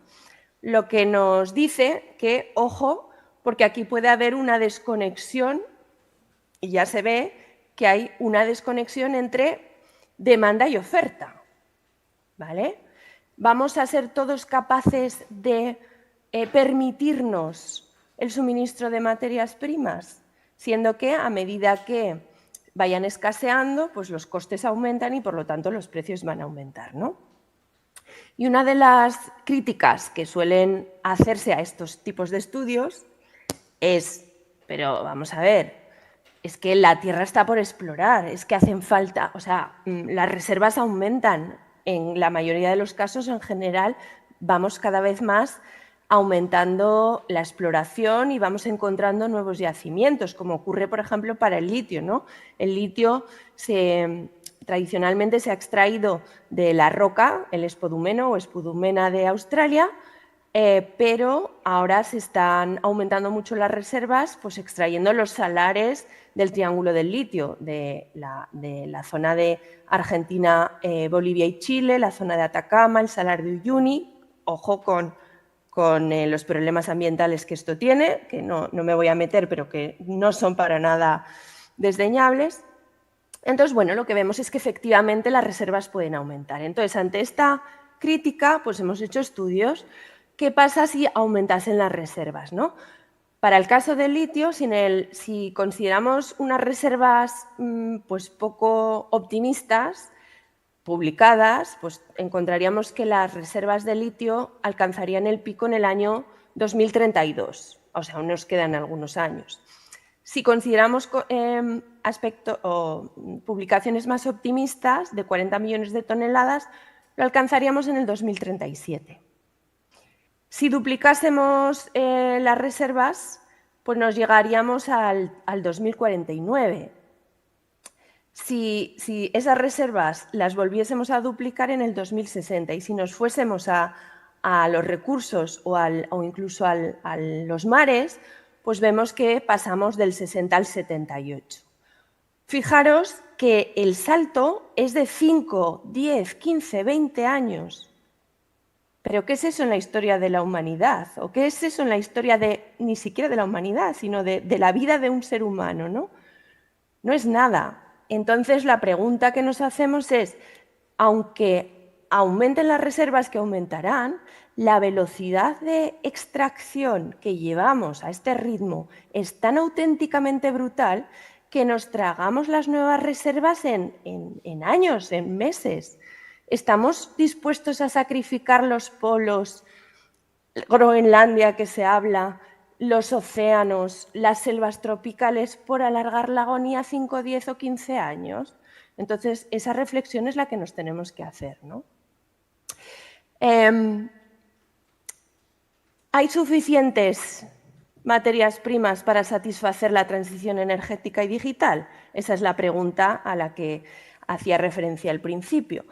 Lo que nos dice que, ojo, porque aquí puede haber una desconexión y ya se ve que hay una desconexión entre demanda y oferta, ¿vale? ¿Vamos a ser todos capaces de permitirnos el suministro de materias primas? Siendo que a medida que vayan escaseando, pues los costes aumentan y por lo tanto los precios van a aumentar, ¿no? Y una de las críticas que suelen hacerse a estos tipos de estudios es, pero vamos a ver, es que la Tierra está por explorar, es que hacen falta, o sea, las reservas aumentan. En la mayoría de los casos, en general, vamos cada vez más aumentando la exploración y vamos encontrando nuevos yacimientos, como ocurre, por ejemplo, para el litio, ¿no? El litio tradicionalmente se ha extraído de la roca, el espodumeno o espudumena de Australia, pero ahora se están aumentando mucho las reservas, pues extrayendo los salares del Triángulo del Litio, de la zona de Argentina, Bolivia y Chile, la zona de Atacama, el salar de Uyuni. Ojo con los problemas ambientales que esto tiene, que no me voy a meter, pero que no son para nada desdeñables. Entonces, bueno, lo que vemos es que efectivamente las reservas pueden aumentar. Entonces, ante esta crítica, pues hemos hecho estudios. ¿Qué pasa si aumentasen las reservas, ¿no? Para el caso del litio, si consideramos unas reservas pues poco optimistas, publicadas, pues encontraríamos que las reservas de litio alcanzarían el pico en el año 2032, o sea, aún nos quedan algunos años. Si consideramos publicaciones más optimistas, de 40 millones de toneladas, lo alcanzaríamos en el 2037. Si duplicásemos las reservas, pues nos llegaríamos al 2049. Si esas reservas las volviésemos a duplicar en el 2060 y si nos fuésemos a los recursos o incluso a los mares, pues vemos que pasamos del 60 al 78. Fijaros que el salto es de 5, 10, 15, 20 años. ¿Pero qué es eso en la historia de la humanidad? ¿O qué es eso en la historia ni siquiera de la humanidad, sino de la vida de un ser humano, ¿no? No es nada. Entonces, la pregunta que nos hacemos es, aunque aumenten las reservas, que aumentarán, la velocidad de extracción que llevamos a este ritmo es tan auténticamente brutal que nos tragamos las nuevas reservas en años, en meses. ¿Estamos dispuestos a sacrificar los polos, Groenlandia que se habla, los océanos, las selvas tropicales por alargar la agonía 5, 10 o 15 años? Entonces, esa reflexión es la que nos tenemos que hacer, ¿no? ¿Hay suficientes materias primas para satisfacer la transición energética y digital? Esa es la pregunta a la que hacía referencia al principio.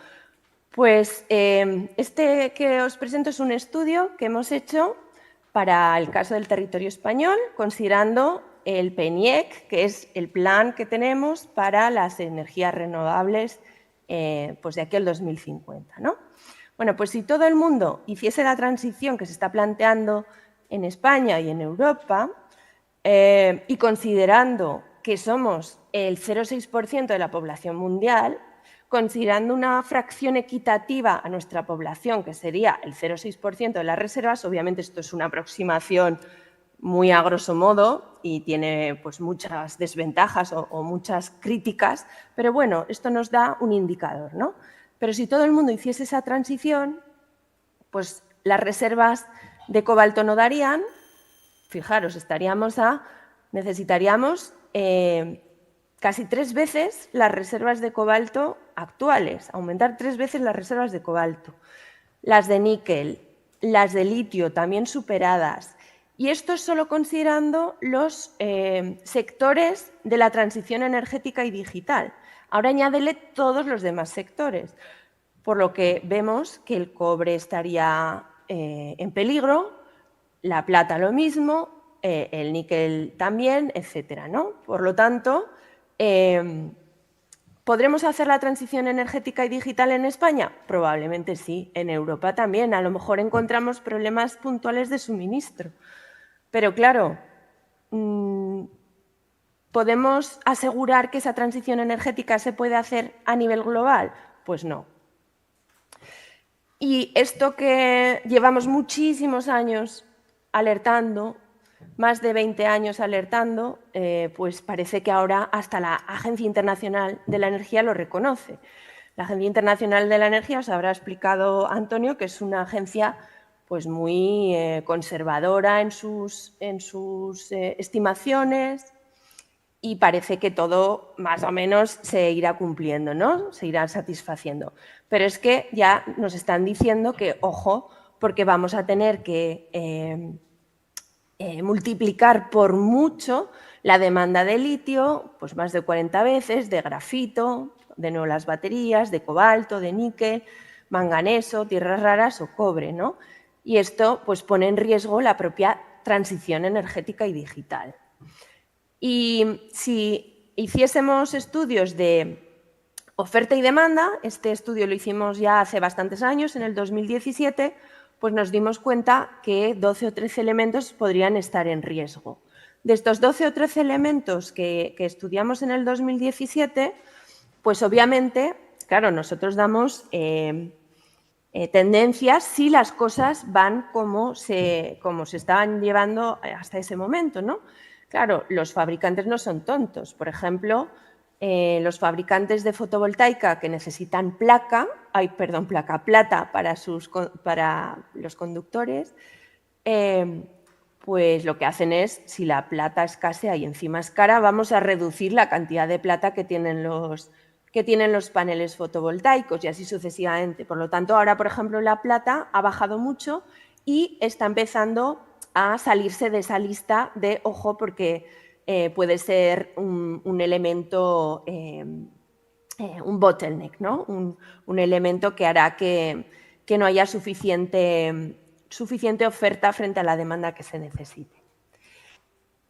Pues este que os presento es un estudio que hemos hecho para el caso del territorio español, considerando el PENIEC, que es el plan que tenemos para las energías renovables pues de aquí al 2050, ¿no? Bueno, pues si todo el mundo hiciese la transición que se está planteando en España y en Europa, y considerando que somos el 0,6% de la población mundial, considerando una fracción equitativa a nuestra población, que sería el 0,6% de las reservas, obviamente esto es una aproximación muy a grosso modo y tiene pues, muchas desventajas o muchas críticas, pero bueno, esto nos da un indicador, ¿no? Pero si todo el mundo hiciese esa transición, pues las reservas de cobalto no darían, fijaros, necesitaríamos casi 3 veces las reservas de cobalto actuales, aumentar 3 veces las reservas de cobalto, las de níquel, las de litio también superadas. Y esto es solo considerando los sectores de la transición energética y digital. Ahora añádele todos los demás sectores, por lo que vemos que el cobre estaría en peligro, la plata lo mismo, el níquel también, etcétera, ¿no? Por lo tanto, ¿podremos hacer la transición energética y digital en España? Probablemente sí, en Europa también. A lo mejor encontramos problemas puntuales de suministro. Pero claro, ¿podemos asegurar que esa transición energética se puede hacer a nivel global? Pues no. Y esto que llevamos muchísimos años alertando, más de 20 años alertando, pues parece que ahora hasta la Agencia Internacional de la Energía lo reconoce. La Agencia Internacional de la Energía, os habrá explicado Antonio, que es una agencia pues muy conservadora en sus estimaciones y parece que todo más o menos se irá cumpliendo, ¿no? Se irá satisfaciendo. Pero es que ya nos están diciendo que, ojo, porque vamos a tener que multiplicar por mucho la demanda de litio, pues más de 40 veces, de grafito, de nuevo las baterías, de cobalto, de níquel, manganeso, tierras raras o cobre, ¿no? Y esto pues, pone en riesgo la propia transición energética y digital. Y si hiciésemos estudios de oferta y demanda, este estudio lo hicimos ya hace bastantes años, en el 2017, pues nos dimos cuenta que 12 o 13 elementos podrían estar en riesgo. De estos 12 o 13 elementos que estudiamos en el 2017, pues obviamente, claro, nosotros damos tendencias si las cosas van como se estaban llevando hasta ese momento, ¿no? Claro, los fabricantes no son tontos. Por ejemplo, los fabricantes de fotovoltaica que necesitan plata para los conductores, pues lo que hacen es, si la plata escasea y encima es cara, vamos a reducir la cantidad de plata que tienen los paneles fotovoltaicos y así sucesivamente. Por lo tanto, ahora, por ejemplo, la plata ha bajado mucho y está empezando a salirse de esa lista de, ojo, porque puede ser un elemento, un bottleneck, ¿no? Un elemento que hará que no haya suficiente oferta frente a la demanda que se necesite.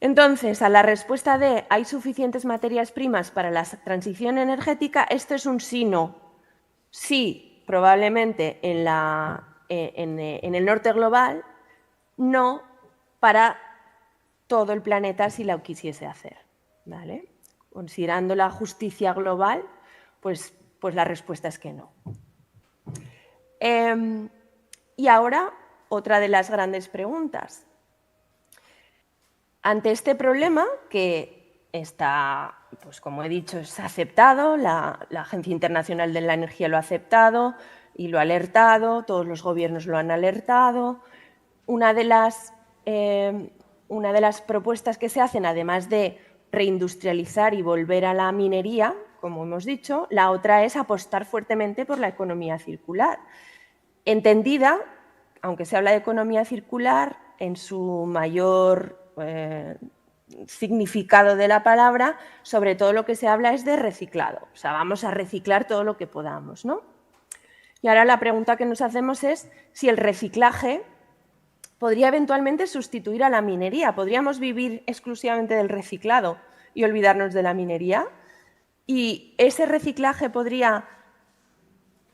Entonces, a la respuesta de ¿hay suficientes materias primas para la transición energética? Esto es un sí, no. Sí, probablemente en el norte global, no para todo el planeta si lo quisiese hacer, ¿vale? Considerando la justicia global, pues la respuesta es que no. Y ahora, otra de las grandes preguntas. Ante este problema, que está, pues como he dicho, es aceptado, la Agencia Internacional de la Energía lo ha aceptado y lo ha alertado, todos los gobiernos lo han alertado. Una de las propuestas que se hacen, además de reindustrializar y volver a la minería, como hemos dicho, la otra es apostar fuertemente por la economía circular. Entendida, aunque se habla de economía circular, en su mayor significado de la palabra, sobre todo lo que se habla es de reciclado. O sea, vamos a reciclar todo lo que podamos, ¿no? Y ahora la pregunta que nos hacemos es si el reciclaje podría eventualmente sustituir a la minería. ¿Podríamos vivir exclusivamente del reciclado y olvidarnos de la minería? ¿Y ese reciclaje podría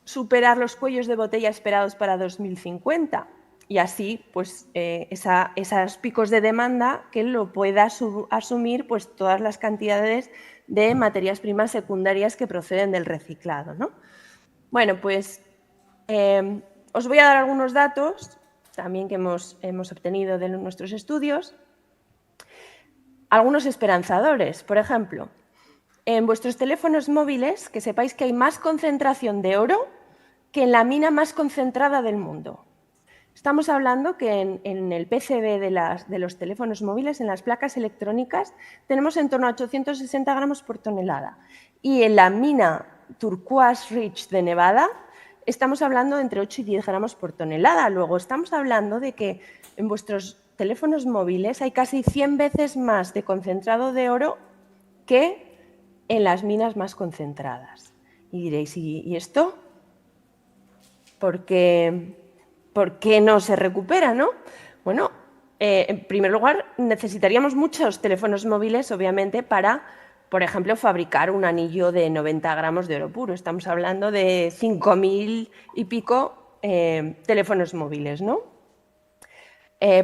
superar los cuellos de botella esperados para 2050? Y así, pues, esos picos de demanda que lo pueda asumir pues, todas las cantidades de materias primas secundarias que proceden del reciclado, ¿no? Bueno, pues os voy a dar algunos datos también que hemos obtenido de nuestros estudios. Algunos esperanzadores, por ejemplo, en vuestros teléfonos móviles, que sepáis que hay más concentración de oro que en la mina más concentrada del mundo. Estamos hablando que en el PCB de los teléfonos móviles, en las placas electrónicas, tenemos en torno a 860 gramos por tonelada. Y en la mina Turquoise Ridge de Nevada, estamos hablando de entre 8 y 10 gramos por tonelada. Luego, estamos hablando de que en vuestros teléfonos móviles hay casi 100 veces más de concentrado de oro que en las minas más concentradas. Y diréis, ¿y esto? ¿Por qué no se recupera, no? Bueno, en primer lugar, necesitaríamos muchos teléfonos móviles, obviamente, para, por ejemplo, fabricar un anillo de 90 gramos de oro puro. Estamos hablando de 5.000 y pico teléfonos móviles, ¿no?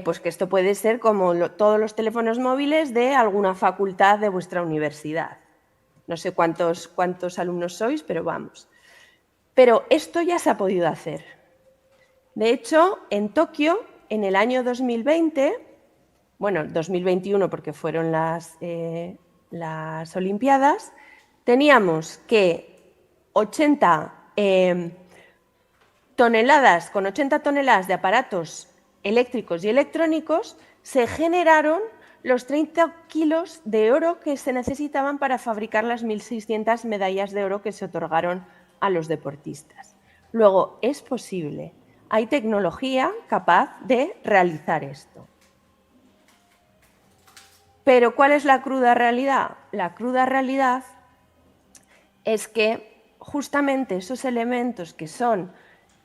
Pues que esto puede ser como todos los teléfonos móviles de alguna facultad de vuestra universidad. No sé cuántos alumnos sois, pero vamos. Pero esto ya se ha podido hacer. De hecho, en Tokio, en el año 2020, bueno, 2021 porque fueron las Olimpiadas, teníamos que 80 toneladas de aparatos eléctricos y electrónicos se generaron los 30 kilos de oro que se necesitaban para fabricar las 1.600 medallas de oro que se otorgaron a los deportistas. Luego, es posible. Hay tecnología capaz de realizar esto. Pero, ¿cuál es la cruda realidad? La cruda realidad es que justamente esos elementos que son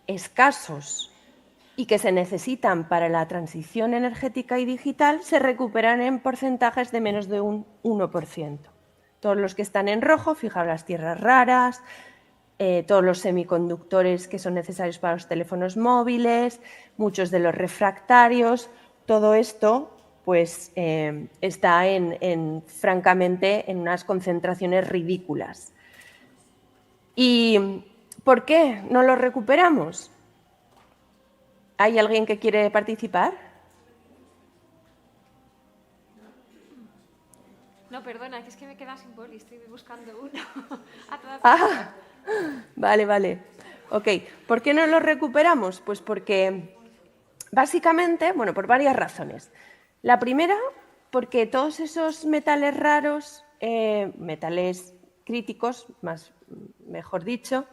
escasos y que se necesitan para la transición energética y digital se recuperan en porcentajes de menos de un 1%. Todos los que están en rojo, fijaos las tierras raras, todos los semiconductores que son necesarios para los teléfonos móviles, muchos de los refractarios, todo esto pues, está francamente en unas concentraciones ridículas. ¿Y por qué no lo recuperamos? ¿Hay alguien que quiere participar? No, No, perdona, que es que me he quedado sin boli, estoy buscando uno. A toda Ah, vale, vale. Ok, ¿por qué no lo recuperamos? Pues porque básicamente, bueno, por varias razones. La primera, porque todos esos metales raros, metales críticos, mejor dicho,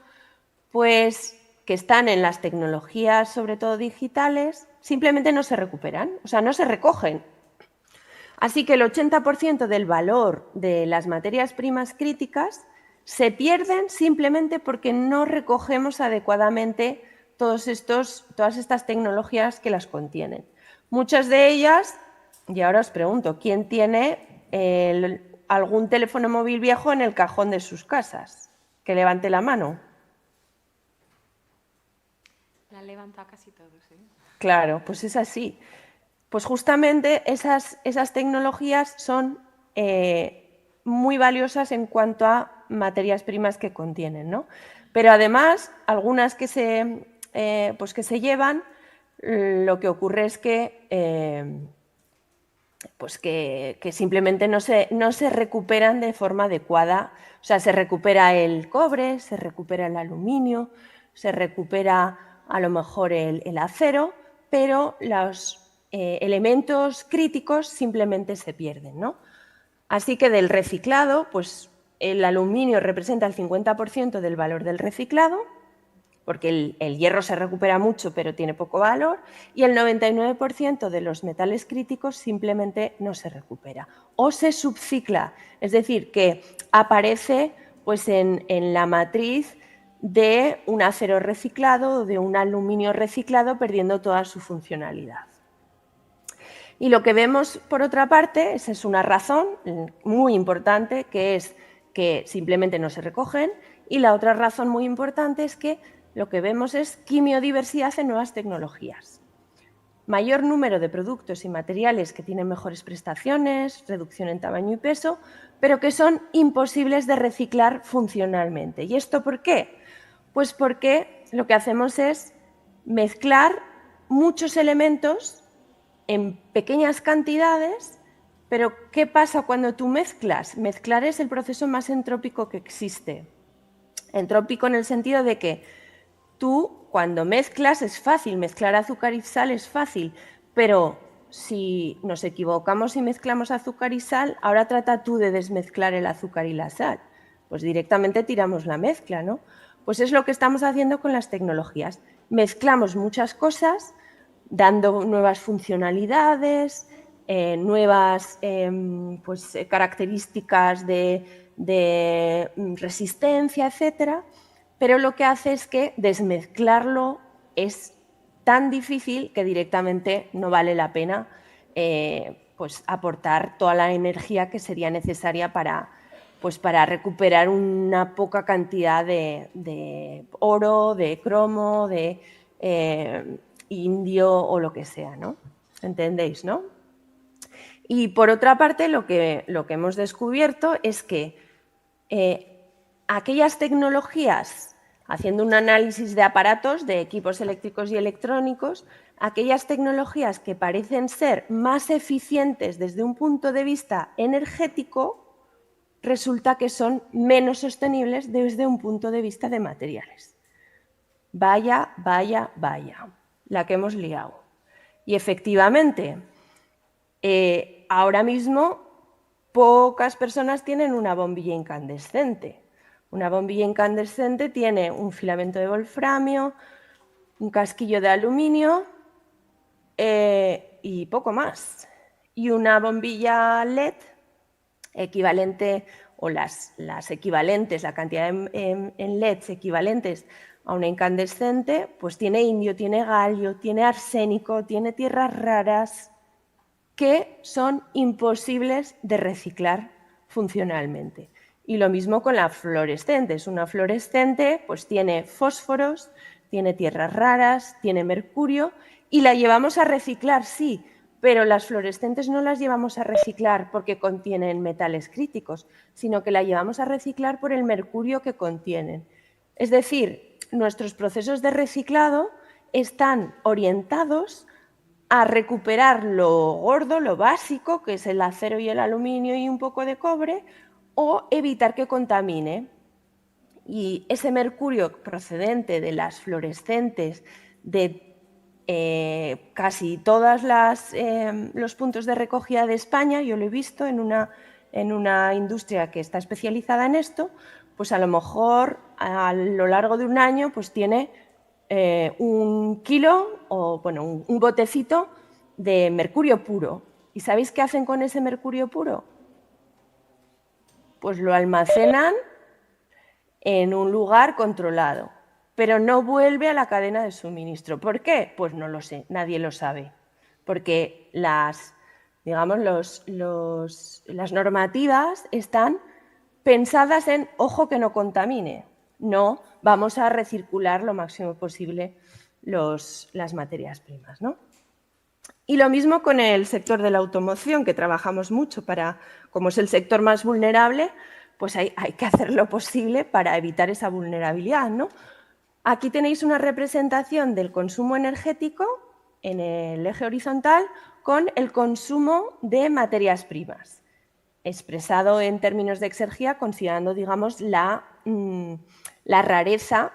pues que están en las tecnologías, sobre todo digitales, simplemente no se recuperan, o sea, no se recogen. Así que el 80% del valor de las materias primas críticas se pierden simplemente porque no recogemos adecuadamente todas estas tecnologías que las contienen. Muchas de ellas, y ahora os pregunto, ¿quién tiene algún teléfono móvil viejo en el cajón de sus casas? Que levante la mano. La han levantado casi todos, ¿eh? Claro, pues es así. Pues justamente esas tecnologías son muy valiosas en cuanto a materias primas que contienen, ¿no? Pero además, algunas que se llevan, lo que ocurre es que, que simplemente no se recuperan de forma adecuada. O sea, se recupera el cobre, se recupera el aluminio, se recupera a lo mejor el acero, pero los elementos críticos simplemente se pierden, ¿no? Así que del reciclado, pues el aluminio representa el 50% del valor del reciclado, porque el hierro se recupera mucho pero tiene poco valor, y el 99% de los metales críticos simplemente no se recupera o se subcicla, es decir, que aparece pues, en la matriz de un acero reciclado o de un aluminio reciclado perdiendo toda su funcionalidad. Y lo que vemos, por otra parte, esa es una razón muy importante, que es que simplemente no se recogen, y la otra razón muy importante es que lo que vemos es quimiodiversidad en nuevas tecnologías. Mayor número de productos y materiales que tienen mejores prestaciones, reducción en tamaño y peso, pero que son imposibles de reciclar funcionalmente. ¿Y esto por qué? Pues porque lo que hacemos es mezclar muchos elementos en pequeñas cantidades, pero ¿qué pasa cuando tú mezclas? Mezclar es el proceso más entrópico que existe. Entrópico en el sentido de que tú, cuando mezclas, es fácil, mezclar azúcar y sal es fácil, pero si nos equivocamos y mezclamos azúcar y sal, ahora trata tú de desmezclar el azúcar y la sal. Pues directamente tiramos la mezcla, ¿no? Pues es lo que estamos haciendo con las tecnologías. Mezclamos muchas cosas, dando nuevas funcionalidades, nuevas características de resistencia, etcétera, pero lo que hace es que desmezclarlo es tan difícil que directamente no vale la pena aportar toda la energía que sería necesaria para recuperar una poca cantidad de oro, de cromo, de indio o lo que sea, ¿no? ¿Entendéis, no? Y por otra parte, lo que hemos descubierto es que aquellas tecnologías, haciendo un análisis de aparatos, de equipos eléctricos y electrónicos, aquellas tecnologías que parecen ser más eficientes desde un punto de vista energético, resulta que son menos sostenibles desde un punto de vista de materiales. Vaya, vaya, vaya, la que hemos liado. Y efectivamente, ahora mismo pocas personas tienen una bombilla incandescente. Una bombilla incandescente tiene un filamento de wolframio, un casquillo de aluminio y poco más. Y una bombilla LED equivalente, o las equivalentes, la cantidad en LEDs equivalentes a una incandescente, pues tiene indio, tiene galio, tiene arsénico, tiene tierras raras que son imposibles de reciclar funcionalmente. Y lo mismo con las fluorescentes. Una fluorescente pues tiene fósforos, tiene tierras raras, tiene mercurio y la llevamos a reciclar, sí, pero las fluorescentes no las llevamos a reciclar porque contienen metales críticos, sino que la llevamos a reciclar por el mercurio que contienen. Es decir, nuestros procesos de reciclado están orientados a recuperar lo gordo, lo básico, que es el acero y el aluminio y un poco de cobre, o evitar que contamine. Y ese mercurio procedente de las fluorescentes de casi todos los puntos de recogida de España, yo lo he visto en una industria que está especializada en esto, pues a lo mejor a lo largo de un año pues tiene 1 kilo o bueno, un botecito de mercurio puro. ¿Y sabéis qué hacen con ese mercurio puro? Pues lo almacenan en un lugar controlado, pero no vuelve a la cadena de suministro. ¿Por qué? Pues no lo sé, nadie lo sabe, porque las normativas están pensadas en, ojo, que no contamine, no, vamos a recircular lo máximo posible las materias primas, ¿no? Y lo mismo con el sector de la automoción, que trabajamos mucho como es el sector más vulnerable, pues hay que hacer lo posible para evitar esa vulnerabilidad, ¿no? Aquí tenéis una representación del consumo energético en el eje horizontal con el consumo de materias primas, expresado en términos de exergia, considerando, digamos, la rareza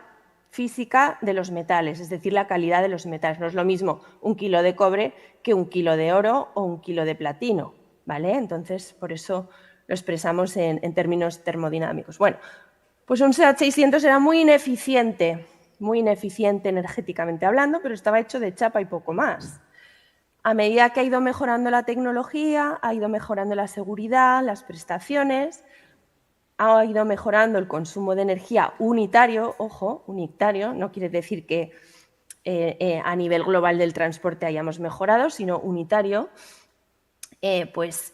física de los metales, es decir, la calidad de los metales. No es lo mismo 1 kilo de cobre que 1 kilo de oro o 1 kilo de platino, ¿vale? Entonces, por eso lo expresamos en términos termodinámicos. Bueno, pues un SEAT 600 era muy ineficiente energéticamente hablando, pero estaba hecho de chapa y poco más. A medida que ha ido mejorando la tecnología, ha ido mejorando la seguridad, las prestaciones, ha ido mejorando el consumo de energía unitario, ojo, unitario, no quiere decir que a nivel global del transporte hayamos mejorado, sino unitario, hemos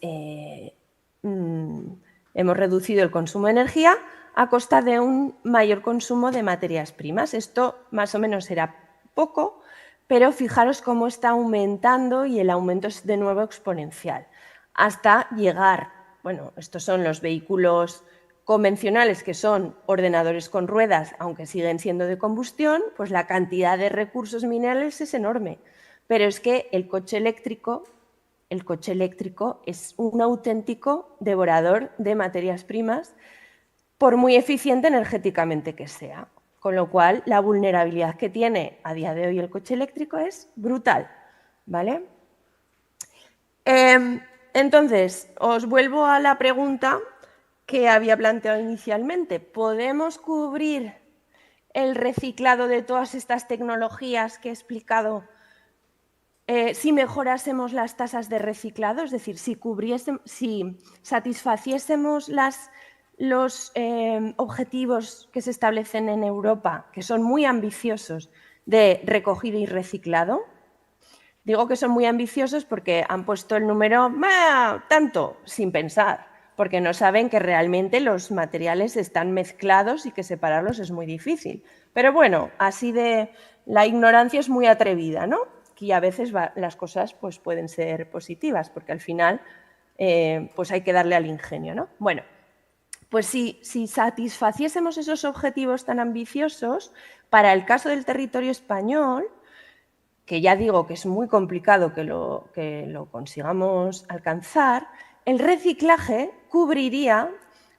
reducido el consumo de energía a costa de un mayor consumo de materias primas. Esto más o menos era poco, pero fijaros cómo está aumentando y el aumento es de nuevo exponencial, hasta llegar, bueno, estos son los vehículos convencionales, que son ordenadores con ruedas, aunque siguen siendo de combustión, pues la cantidad de recursos minerales es enorme. Pero es que el coche eléctrico es un auténtico devorador de materias primas, por muy eficiente energéticamente que sea. Con lo cual, la vulnerabilidad que tiene a día de hoy el coche eléctrico es brutal, ¿vale? Entonces, os vuelvo a la pregunta que había planteado inicialmente. ¿Podemos cubrir el reciclado de todas estas tecnologías que he explicado si mejorásemos las tasas de reciclado? Es decir, si satisfaciésemos los objetivos que se establecen en Europa, que son muy ambiciosos, de recogida y reciclado. Digo que son muy ambiciosos porque han puesto el número tanto sin pensar, porque no saben que realmente los materiales están mezclados y que separarlos es muy difícil. Pero bueno, así de la ignorancia es muy atrevida, ¿no? Y a veces las cosas pues, pueden ser positivas, porque al final pues hay que darle al ingenio, ¿no? Bueno, pues si satisfaciésemos esos objetivos tan ambiciosos, para el caso del territorio español, que ya digo que es muy complicado que lo consigamos alcanzar, el reciclaje cubriría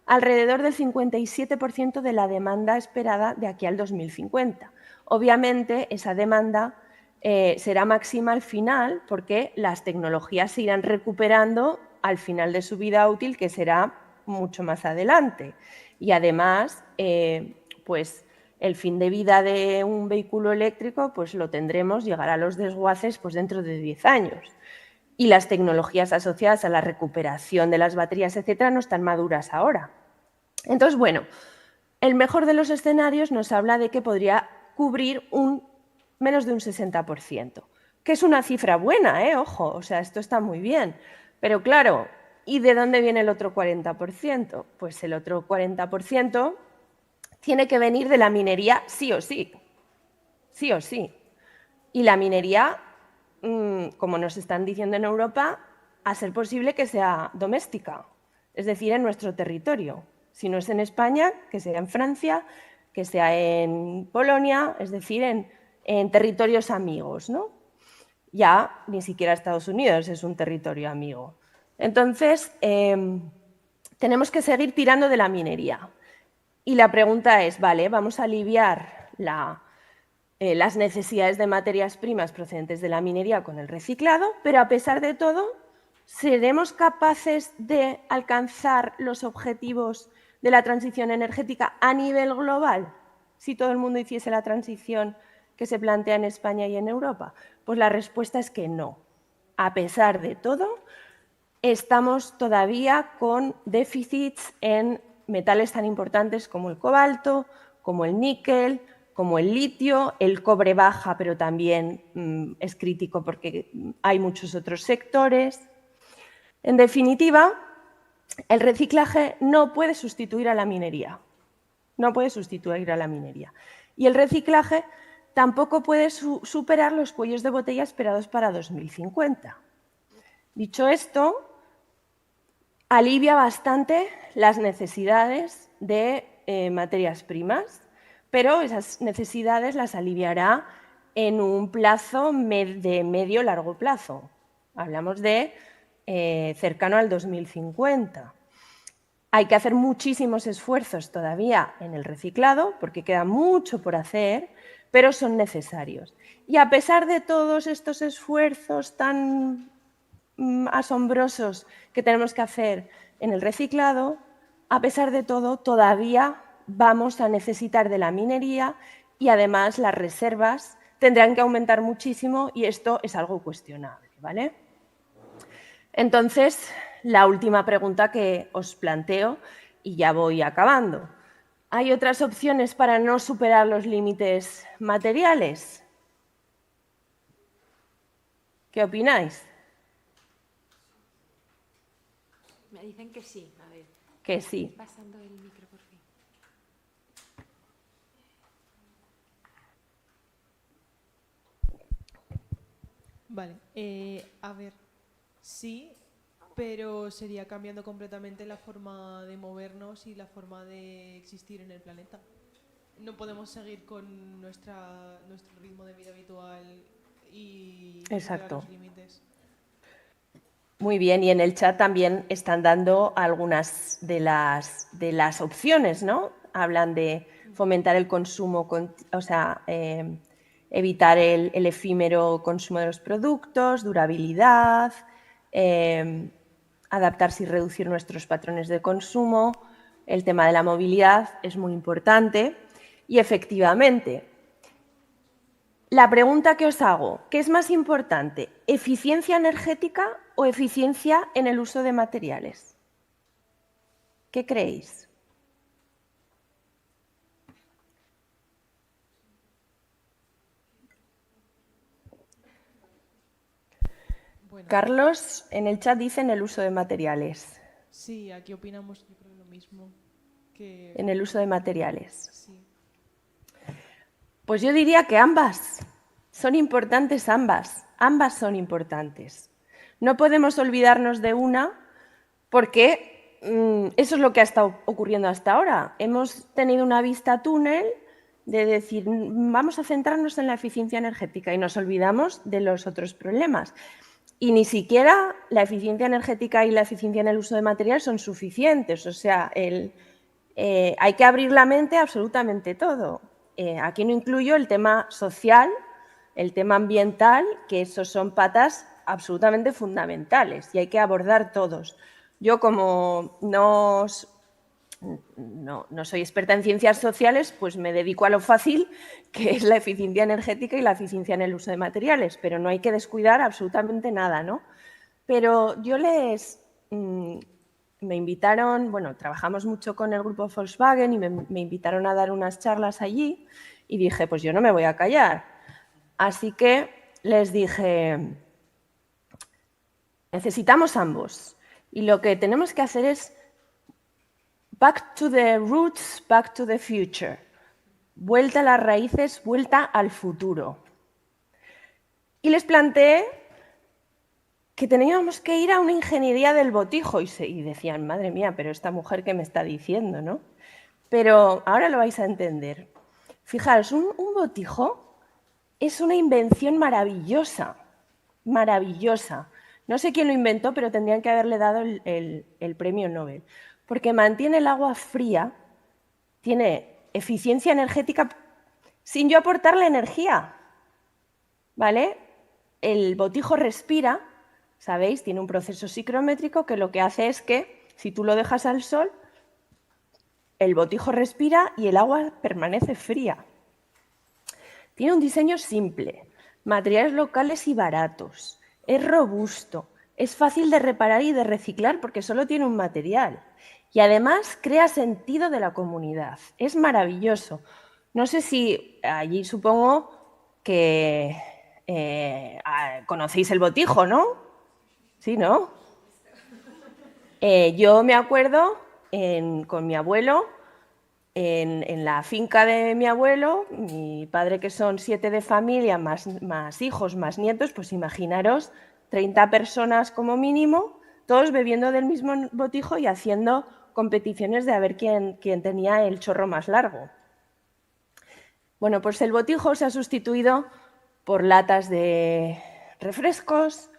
alrededor del 57% de la demanda esperada de aquí al 2050. Obviamente, esa demanda será máxima al final porque las tecnologías se irán recuperando al final de su vida útil, que será mucho más adelante. Y además, pues el fin de vida de un vehículo eléctrico pues lo tendremos, llegará a los desguaces pues dentro de 10 años. Y las tecnologías asociadas a la recuperación de las baterías, etcétera, no están maduras ahora. Entonces, bueno, el mejor de los escenarios nos habla de que podría cubrir menos de un 60%, que es una cifra buena, ojo, o sea, esto está muy bien. Pero claro, ¿y de dónde viene el otro 40%? Pues el otro 40% tiene que venir de la minería sí o sí. Sí o sí. Y la minería, como nos están diciendo en Europa, a ser posible que sea doméstica, es decir, en nuestro territorio. Si no es en España, que sea en Francia, que sea en Polonia, es decir, en territorios amigos, ¿no? ya ni siquiera Estados Unidos es un territorio amigo. Entonces, tenemos que seguir tirando de la minería. Y la pregunta es, vale, vamos a aliviar las necesidades de materias primas procedentes de la minería con el reciclado, pero a pesar de todo, ¿seremos capaces de alcanzar los objetivos de la transición energética a nivel global si todo el mundo hiciese la transición que se plantea en España y en Europa? Pues la respuesta es que no. A pesar de todo, estamos todavía con déficits en metales tan importantes como el cobalto, como el níquel, como el litio. El cobre baja, pero también es crítico porque hay muchos otros sectores. En definitiva, el reciclaje no puede sustituir a la minería. No puede sustituir a la minería. Y el reciclaje tampoco puede superar los cuellos de botella esperados para 2050. Dicho esto, alivia bastante las necesidades de materias primas, pero esas necesidades las aliviará en un plazo de medio-largo plazo. Hablamos de cercano al 2050. Hay que hacer muchísimos esfuerzos todavía en el reciclado, porque queda mucho por hacer, pero son necesarios. Y a pesar de todos estos esfuerzos tan asombrosos que tenemos que hacer en el reciclado, a pesar de todo, todavía vamos a necesitar de la minería y además las reservas tendrán que aumentar muchísimo y esto es algo cuestionable, ¿vale? Entonces, la última pregunta que os planteo y ya voy acabando. ¿Hay otras opciones para no superar los límites materiales? ¿Qué opináis? Me dicen que sí, a ver. Que sí. Pasando el micro, por fin. Vale, a ver, sí, pero sería cambiando completamente la forma de movernos y la forma de existir en el planeta. No podemos seguir con nuestro ritmo de vida habitual y superar los límites. Muy bien, y en el chat también están dando algunas de las opciones, ¿no? Hablan de fomentar el consumo, evitar el efímero consumo de los productos, durabilidad, adaptarse y reducir nuestros patrones de consumo. El tema de la movilidad es muy importante y efectivamente, la pregunta que os hago, ¿qué es más importante? ¿Eficiencia energética o eficiencia en el uso de materiales? ¿Qué creéis? Bueno. Carlos, en el chat dicen el uso de materiales. Sí, aquí opinamos yo creo lo mismo. En el uso de materiales. Sí. Pues yo diría que ambas. Son importantes ambas. Ambas son importantes. No podemos olvidarnos de una porque eso es lo que ha estado ocurriendo hasta ahora. Hemos tenido una vista túnel de decir, vamos a centrarnos en la eficiencia energética y nos olvidamos de los otros problemas. Y ni siquiera la eficiencia energética y la eficiencia en el uso de materiales son suficientes. O sea, hay que abrir la mente a absolutamente todo. Aquí no incluyo el tema social, el tema ambiental, que esos son patas absolutamente fundamentales y hay que abordar todos. Yo, como no soy experta en ciencias sociales, pues me dedico a lo fácil, que es la eficiencia energética y la eficiencia en el uso de materiales, pero no hay que descuidar absolutamente nada, ¿no? Pero yo me invitaron, bueno, trabajamos mucho con el grupo Volkswagen y me invitaron a dar unas charlas allí y dije, pues yo no me voy a callar. Así que les dije, necesitamos ambos y lo que tenemos que hacer es back to the roots, back to the future. Vuelta a las raíces, vuelta al futuro. Y les planteé que teníamos que ir a una ingeniería del botijo y decían, madre mía, pero esta mujer ¿qué me está diciendo, no? Pero ahora lo vais a entender. Fijaros, un botijo es una invención maravillosa. maravillosa. No sé quién lo inventó, pero tendrían que haberle dado el premio Nobel. Porque mantiene el agua fría, tiene eficiencia energética sin yo aportarle energía. ¿Vale? El botijo respira, ¿sabéis? Tiene un proceso psicométrico que lo que hace es que, si tú lo dejas al sol, el botijo respira y el agua permanece fría. Tiene un diseño simple, materiales locales y baratos, es robusto, es fácil de reparar y de reciclar porque solo tiene un material. Y además crea sentido de la comunidad. Es maravilloso. No sé si allí supongo que conocéis el botijo, ¿no? Sí, ¿no? Yo me acuerdo con mi abuelo, en la finca de mi abuelo, mi padre que son 7 de familia, más hijos, más nietos, pues imaginaros 30 personas como mínimo, todos bebiendo del mismo botijo y haciendo competiciones de a ver quién tenía el chorro más largo. Bueno, pues el botijo se ha sustituido por latas de refrescos,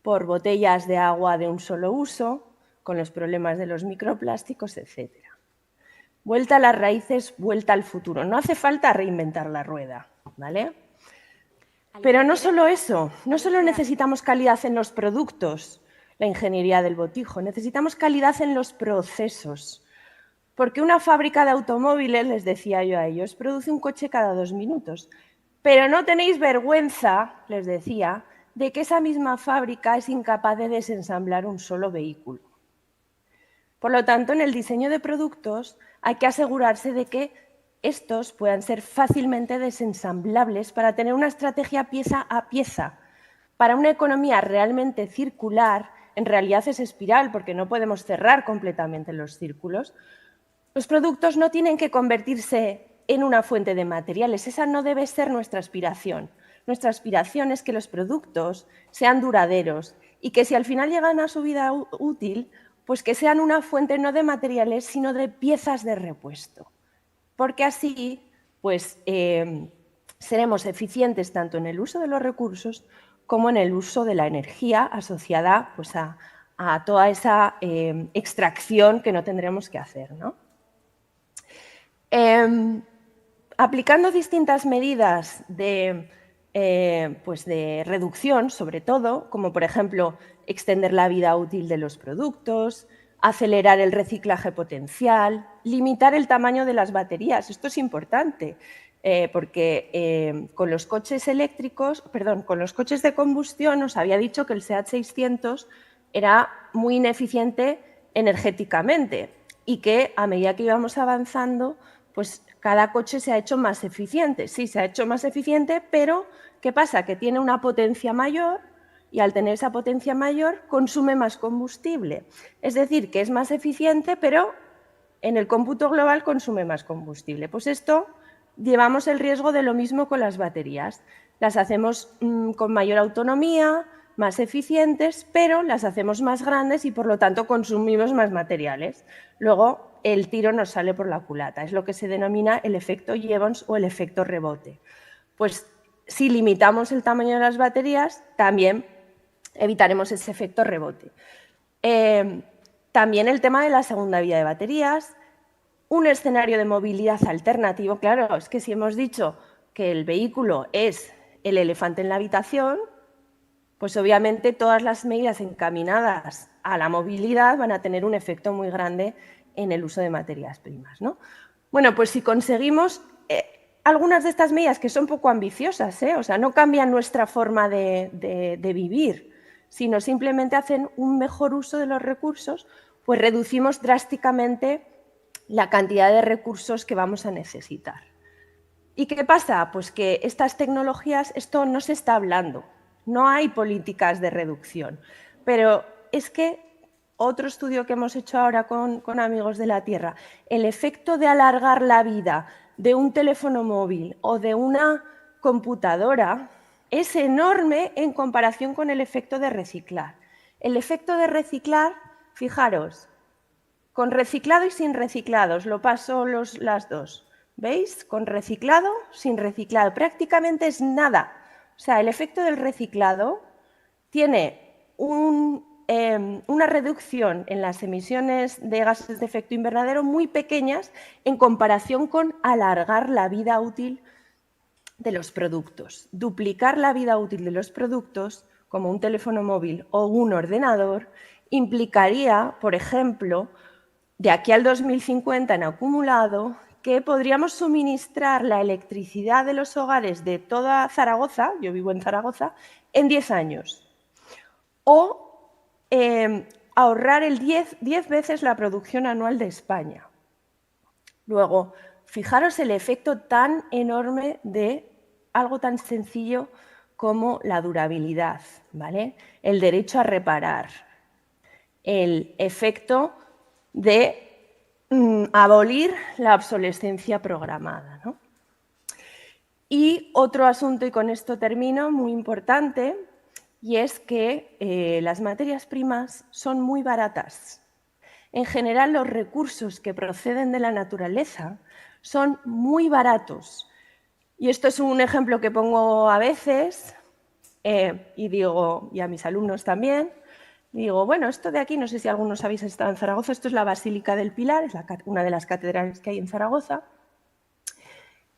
por botellas de agua de un solo uso, con los problemas de los microplásticos, etc. Vuelta a las raíces, vuelta al futuro. No hace falta reinventar la rueda, ¿vale? Pero no solo eso, no solo necesitamos calidad en los productos, la ingeniería del botijo, necesitamos calidad en los procesos. Porque una fábrica de automóviles, les decía yo a ellos, produce un coche cada 2 minutos. Pero no tenéis vergüenza, les decía, de que esa misma fábrica es incapaz de desensamblar un solo vehículo. Por lo tanto, en el diseño de productos hay que asegurarse de que estos puedan ser fácilmente desensamblables para tener una estrategia pieza a pieza. Para una economía realmente circular, en realidad es espiral porque no podemos cerrar completamente los círculos, los productos no tienen que convertirse en una fuente de materiales. Esa no debe ser nuestra aspiración. Nuestra aspiración es que los productos sean duraderos y que si al final llegan a su vida útil, pues que sean una fuente no de materiales, sino de piezas de repuesto. Porque así pues, seremos eficientes tanto en el uso de los recursos como en el uso de la energía asociada pues, a toda esa extracción que no tendremos que hacer, ¿no? Aplicando distintas medidas pues de reducción, sobre todo, como por ejemplo extender la vida útil de los productos, acelerar el reciclaje potencial, limitar el tamaño de las baterías. Esto es importante porque con los coches con los coches de combustión os había dicho que el SEAT 600 era muy ineficiente energéticamente y que a medida que íbamos avanzando, pues cada coche se ha hecho más eficiente. Sí, se ha hecho más eficiente, pero ¿qué pasa? Que tiene una potencia mayor y al tener esa potencia mayor consume más combustible. Es decir, que es más eficiente, pero en el cómputo global consume más combustible. Pues esto llevamos el riesgo de lo mismo con las baterías. Las hacemos con mayor autonomía, más eficientes, pero las hacemos más grandes y por lo tanto consumimos más materiales. Luego el tiro nos sale por la culata, es lo que se denomina el efecto Jevons o el efecto rebote. Pues si limitamos el tamaño de las baterías, también evitaremos ese efecto rebote. También el tema de la segunda vida de baterías, un escenario de movilidad alternativo. Claro, es que si hemos dicho que el vehículo es el elefante en la habitación, pues obviamente todas las medidas encaminadas a la movilidad van a tener un efecto muy grande en el uso de materias primas, ¿no? Bueno, pues si conseguimos algunas de estas medidas que son poco ambiciosas, o sea, no cambian nuestra forma de vivir, sino simplemente hacen un mejor uso de los recursos, pues reducimos drásticamente la cantidad de recursos que vamos a necesitar. ¿Y qué pasa? Pues que estas tecnologías, esto no se está hablando, no hay políticas de reducción, pero es que otro estudio que hemos hecho ahora con Amigos de la Tierra, el efecto de alargar la vida de un teléfono móvil o de una computadora es enorme en comparación con el efecto de reciclar. El efecto de reciclar, fijaros, con reciclado y sin reciclado, os lo paso las dos. ¿Veis? Con reciclado, sin reciclado, prácticamente es nada. O sea, el efecto del reciclado tiene una reducción en las emisiones de gases de efecto invernadero muy pequeñas en comparación con alargar la vida útil de los productos. Duplicar la vida útil de los productos, como un teléfono móvil o un ordenador, implicaría, por ejemplo, de aquí al 2050 en acumulado, que podríamos suministrar la electricidad de los hogares de toda Zaragoza, yo vivo en Zaragoza, en 10 años. O ahorrar 10 veces la producción anual de España. Luego, fijaros el efecto tan enorme de algo tan sencillo como la durabilidad, ¿vale? El derecho a reparar, el efecto de abolir la obsolescencia programada, ¿no? Y otro asunto, y con esto termino, muy importante, y es que las materias primas son muy baratas. En general, los recursos que proceden de la naturaleza son muy baratos. Y esto es un ejemplo que pongo a veces, y digo, y a mis alumnos también, digo, bueno, esto de aquí, no sé si algunos habéis estado en Zaragoza, esto es la Basílica del Pilar, es una de las catedrales que hay en Zaragoza,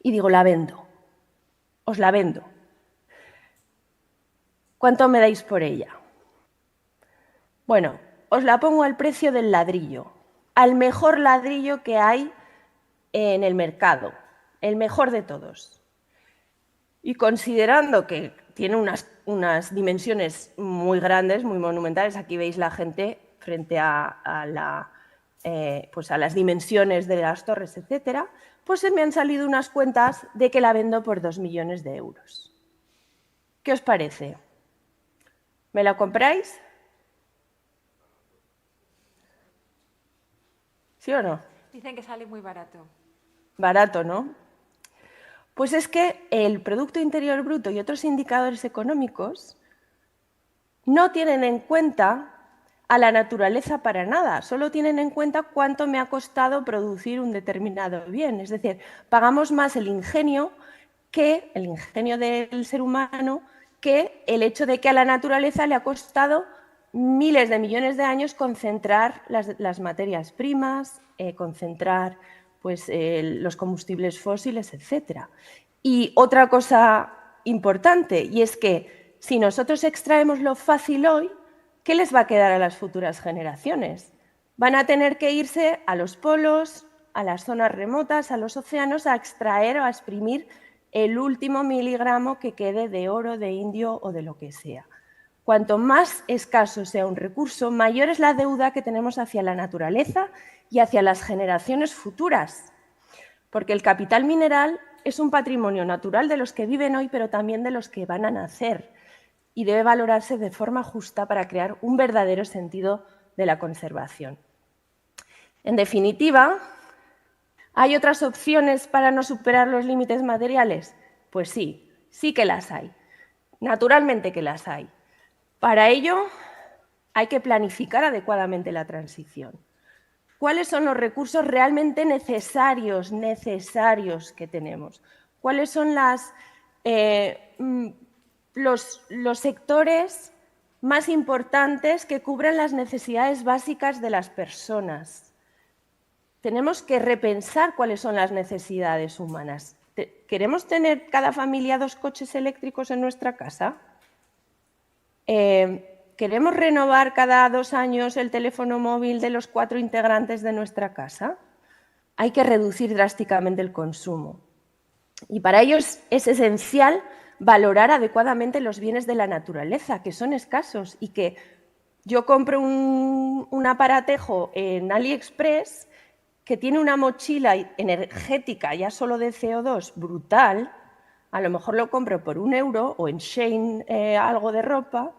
y digo, la vendo, os la vendo. ¿Cuánto me dais por ella? Bueno, os la pongo al precio del ladrillo, al mejor ladrillo que hay en el mercado, el mejor de todos. Y considerando que tiene unas dimensiones muy grandes, muy monumentales, aquí veis la gente frente a las dimensiones de las torres, etcétera, pues se me han salido unas cuentas de que la vendo por 2 millones de euros. ¿Qué os parece? ¿Me la compráis? ¿Sí o no? Dicen que sale muy barato. Barato, ¿no? Pues es que el Producto Interior Bruto y otros indicadores económicos no tienen en cuenta a la naturaleza para nada, solo tienen en cuenta cuánto me ha costado producir un determinado bien. Es decir, pagamos más el ingenio del ser humano, que el hecho de que a la naturaleza le ha costado miles de millones de años concentrar las materias primas, concentrar los combustibles fósiles, etc. Y otra cosa importante, y es que si nosotros extraemos lo fácil hoy, ¿qué les va a quedar a las futuras generaciones? Van a tener que irse a los polos, a las zonas remotas, a los océanos, a extraer o a exprimir el último miligramo que quede de oro, de indio o de lo que sea. Cuanto más escaso sea un recurso, mayor es la deuda que tenemos hacia la naturaleza y hacia las generaciones futuras. Porque el capital mineral es un patrimonio natural de los que viven hoy, pero también de los que van a nacer, y debe valorarse de forma justa para crear un verdadero sentido de la conservación. En definitiva, ¿hay otras opciones para no superar los límites materiales? Pues sí, sí que las hay. Naturalmente que las hay. Para ello, hay que planificar adecuadamente la transición. ¿Cuáles son los recursos realmente necesarios que tenemos? ¿Cuáles son los sectores más importantes que cubren las necesidades básicas de las personas? Tenemos que repensar cuáles son las necesidades humanas. ¿Queremos tener cada familia 2 coches eléctricos en nuestra casa? ¿Queremos renovar cada 2 años el teléfono móvil de los 4 integrantes de nuestra casa? Hay que reducir drásticamente el consumo. Y para ello es esencial valorar adecuadamente los bienes de la naturaleza, que son escasos, y que yo compro un aparatejo en AliExpress que tiene una mochila energética ya solo de CO2 brutal, a lo mejor lo compro por 1 euro o en Shein algo de ropa,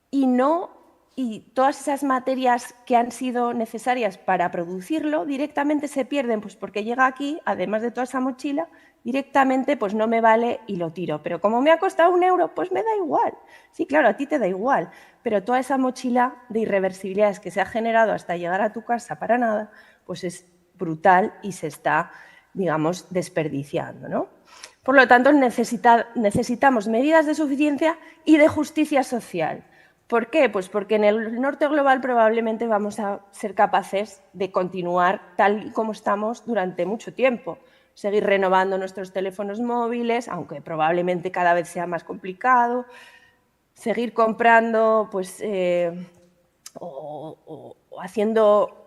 y todas esas materias que han sido necesarias para producirlo directamente se pierden, pues porque llega aquí, además de toda esa mochila, directamente pues no me vale y lo tiro. Pero como me ha costado 1 euro, pues me da igual. Sí, claro, a ti te da igual, pero toda esa mochila de irreversibilidades que se ha generado hasta llegar a tu casa para nada, pues es brutal y se está, digamos, desperdiciando, ¿no? Por lo tanto, necesitamos medidas de suficiencia y de justicia social. ¿Por qué? Pues porque en el norte global probablemente vamos a ser capaces de continuar tal y como estamos durante mucho tiempo. Seguir renovando nuestros teléfonos móviles, aunque probablemente cada vez sea más complicado. Seguir comprando pues, o haciendo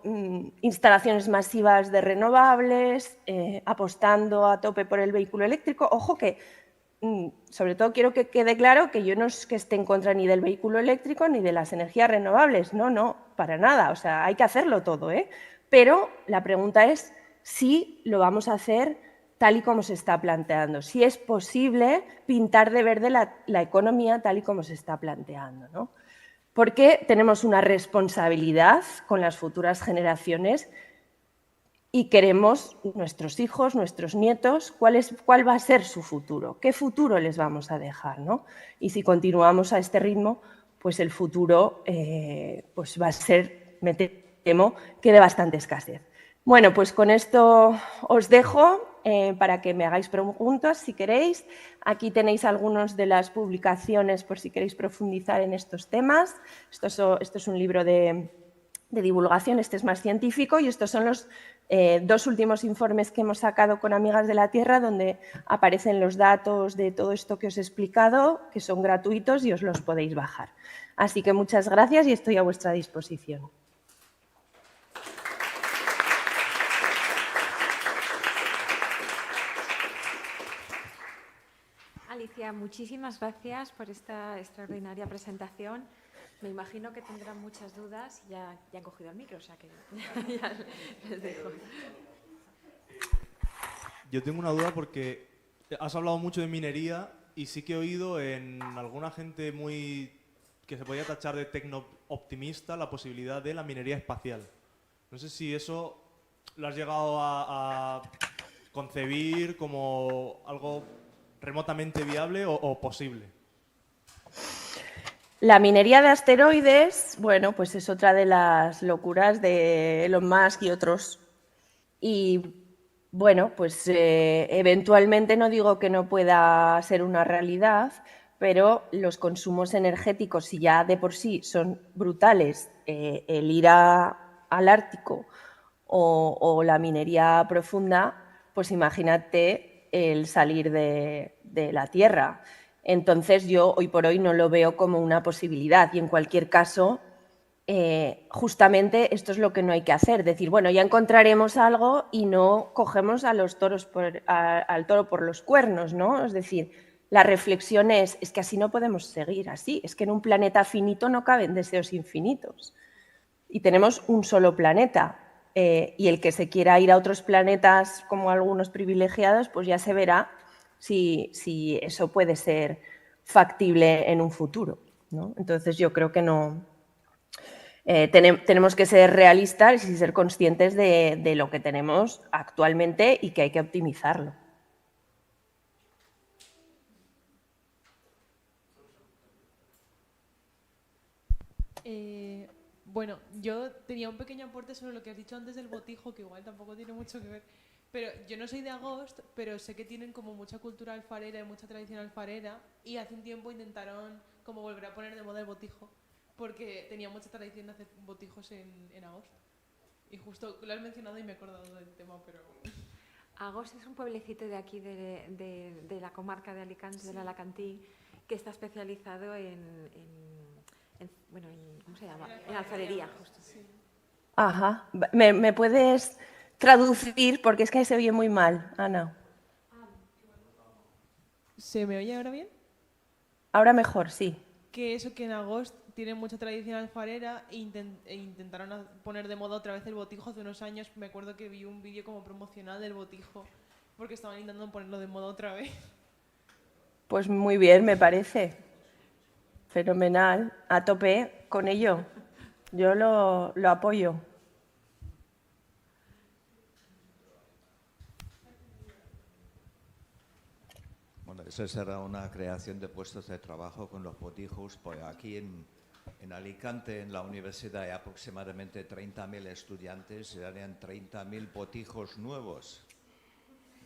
instalaciones masivas de renovables, apostando a tope por el vehículo eléctrico. Ojo que, sobre todo quiero que quede claro que yo no es que esté en contra ni del vehículo eléctrico ni de las energías renovables. No, para nada. O sea, hay que hacerlo todo, ¿eh? Pero la pregunta es si lo vamos a hacer tal y como se está planteando, si es posible pintar de verde la economía tal y como se está planteando, ¿no? Porque tenemos una responsabilidad con las futuras generaciones y queremos nuestros hijos, nuestros nietos, cuál va a ser su futuro, qué futuro les vamos a dejar, ¿no? Y si continuamos a este ritmo, pues el futuro pues va a ser, me temo, que de bastante escasez. Bueno, pues con esto os dejo para que me hagáis preguntas si queréis. Aquí tenéis algunas de las publicaciones por si queréis profundizar en estos temas. Esto es un libro de divulgación, este es más científico, y estos son los dos últimos informes que hemos sacado con Amigas de la Tierra, donde aparecen los datos de todo esto que os he explicado, que son gratuitos y os los podéis bajar. Así que muchas gracias y estoy a vuestra disposición. Alicia, muchísimas gracias por esta extraordinaria presentación. Me imagino que tendrán muchas dudas. Ya han cogido el micro, o sea que ya les dejo. Yo tengo una duda porque has hablado mucho de minería y sí que he oído en alguna gente que se podía tachar de tecno-optimista la posibilidad de la minería espacial. No sé si eso lo has llegado a concebir como algo remotamente viable o posible. La minería de asteroides, bueno, pues es otra de las locuras de Elon Musk y otros. Y bueno, pues eventualmente no digo que no pueda ser una realidad, pero los consumos energéticos, si ya de por sí son brutales, el ir al Ártico o la minería profunda, pues imagínate el salir de la Tierra. Entonces yo hoy por hoy no lo veo como una posibilidad y en cualquier caso justamente esto es lo que no hay que hacer, decir, bueno, ya encontraremos algo y no cogemos al toro por los cuernos, ¿no? Es decir, la reflexión es que así no podemos seguir así, es que en un planeta finito no caben deseos infinitos y tenemos un solo planeta. Y el que se quiera ir a otros planetas como algunos privilegiados, pues ya se verá si eso puede ser factible en un futuro, ¿no? Entonces yo creo que no. Tenemos que ser realistas y ser conscientes de lo que tenemos actualmente y que hay que optimizarlo. Bueno, yo tenía un pequeño aporte sobre lo que has dicho antes del botijo, que igual tampoco tiene mucho que ver. Pero yo no soy de Agost, pero sé que tienen como mucha cultura alfarera y mucha tradición alfarera, y hace un tiempo intentaron como volver a poner de moda el botijo, porque tenía mucha tradición de hacer botijos en Agost. Y justo lo has mencionado y me he acordado del tema, pero... Agost es un pueblecito de aquí, de la comarca de Alicante, sí, del Alacantí, que está especializado ¿cómo se llama? En alfarería, justo. Sí. Ajá. ¿Me puedes traducir? Porque es que se oye muy mal, Ana. ¿Se me oye ahora bien? Ahora mejor, sí. Que eso, que en Agost tienen mucha tradición alfarera e intentaron poner de moda otra vez el botijo hace unos años. Me acuerdo que vi un vídeo como promocional del botijo porque estaban intentando ponerlo de moda otra vez. Pues muy bien, me parece. Fenomenal. A tope con ello. Yo lo apoyo. Bueno, eso será una creación de puestos de trabajo con los botijos, pues aquí en Alicante, en la universidad, hay aproximadamente 30.000 estudiantes y harían 30.000 botijos nuevos.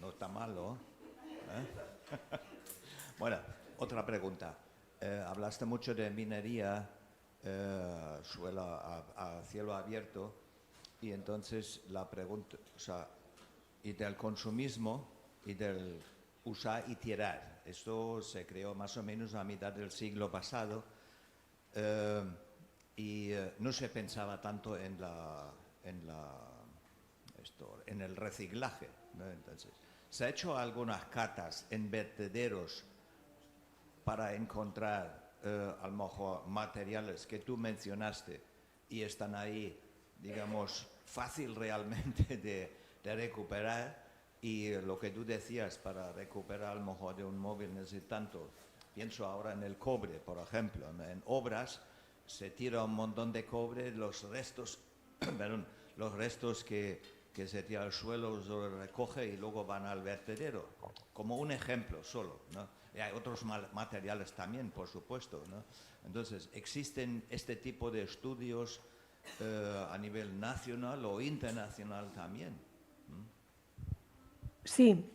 No está malo, ¿eh? Bueno, otra pregunta. Hablaste mucho de minería suelo a cielo abierto y entonces la pregunta, o sea, y del consumismo y del usar y tirar. Esto se creó más o menos a mitad del siglo pasado y no se pensaba tanto en el reciclaje, ¿no? Entonces, se ha hecho algunas catas en vertederos para encontrar a lo mejor materiales que tú mencionaste y están ahí, digamos, fácil realmente de recuperar, y lo que tú decías, para recuperar a lo mejor de un móvil necesitas tanto. Pienso ahora en el cobre, por ejemplo, ¿no? En obras se tira un montón de cobre, los restos, perdón, los restos que se tira al suelo se recoge y luego van al vertedero, como un ejemplo solo, ¿no? Y hay otros materiales también, por supuesto, ¿no? Entonces, ¿existen este tipo de estudios a nivel nacional o internacional también? Sí.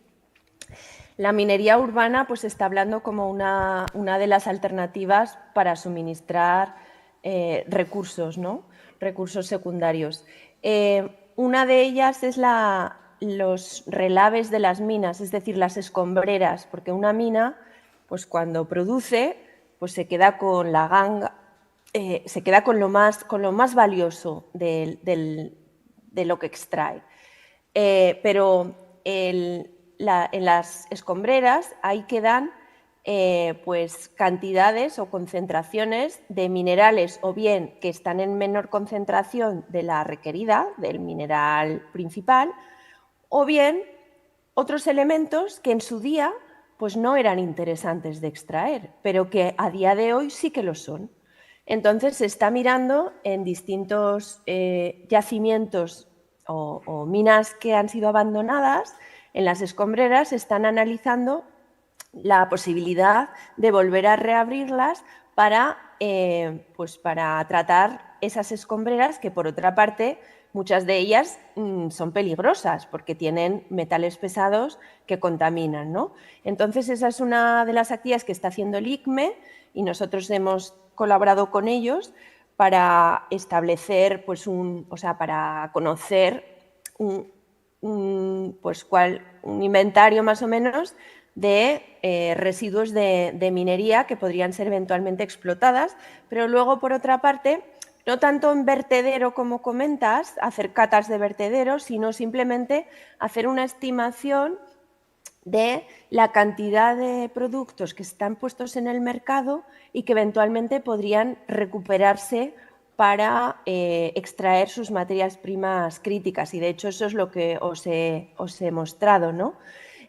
La minería urbana pues está hablando como una de las alternativas para suministrar recursos, ¿no? Recursos secundarios. Una de ellas es los relaves de las minas, es decir, las escombreras, porque una mina, pues cuando produce, pues se queda con la ganga, se queda con lo más valioso de lo que extrae. Pero en las escombreras ahí quedan pues cantidades o concentraciones de minerales, o bien que están en menor concentración de la requerida, del mineral principal, o bien otros elementos que en su día pues no eran interesantes de extraer, pero que a día de hoy sí que lo son. Entonces se está mirando en distintos yacimientos o minas que han sido abandonadas, en las escombreras se están analizando la posibilidad de volver a reabrirlas para tratar esas escombreras que, por otra parte, muchas de ellas son peligrosas porque tienen metales pesados que contaminan, ¿no? Entonces, esa es una de las actividades que está haciendo el ICME y nosotros hemos colaborado con ellos para establecer, para conocer un inventario más o menos de residuos de minería que podrían ser eventualmente explotadas, pero luego, por otra parte, no tanto en vertedero como comentas, hacer catas de vertedero, sino simplemente hacer una estimación de la cantidad de productos que están puestos en el mercado y que eventualmente podrían recuperarse para extraer sus materias primas críticas. Y de hecho eso es lo que os he mostrado, ¿no?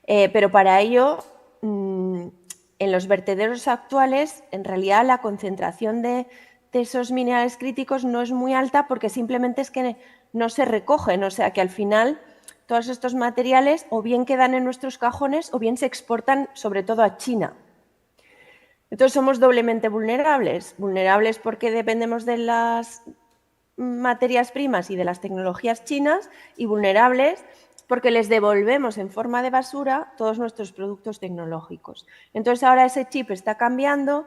Pero para ello, en los vertederos actuales, en realidad la concentración de esos minerales críticos no es muy alta porque simplemente es que no se recogen, o sea que al final todos estos materiales o bien quedan en nuestros cajones o bien se exportan sobre todo a China. Entonces somos doblemente vulnerables porque dependemos de las materias primas y de las tecnologías chinas, y vulnerables porque les devolvemos en forma de basura todos nuestros productos tecnológicos. Entonces ahora ese chip está cambiando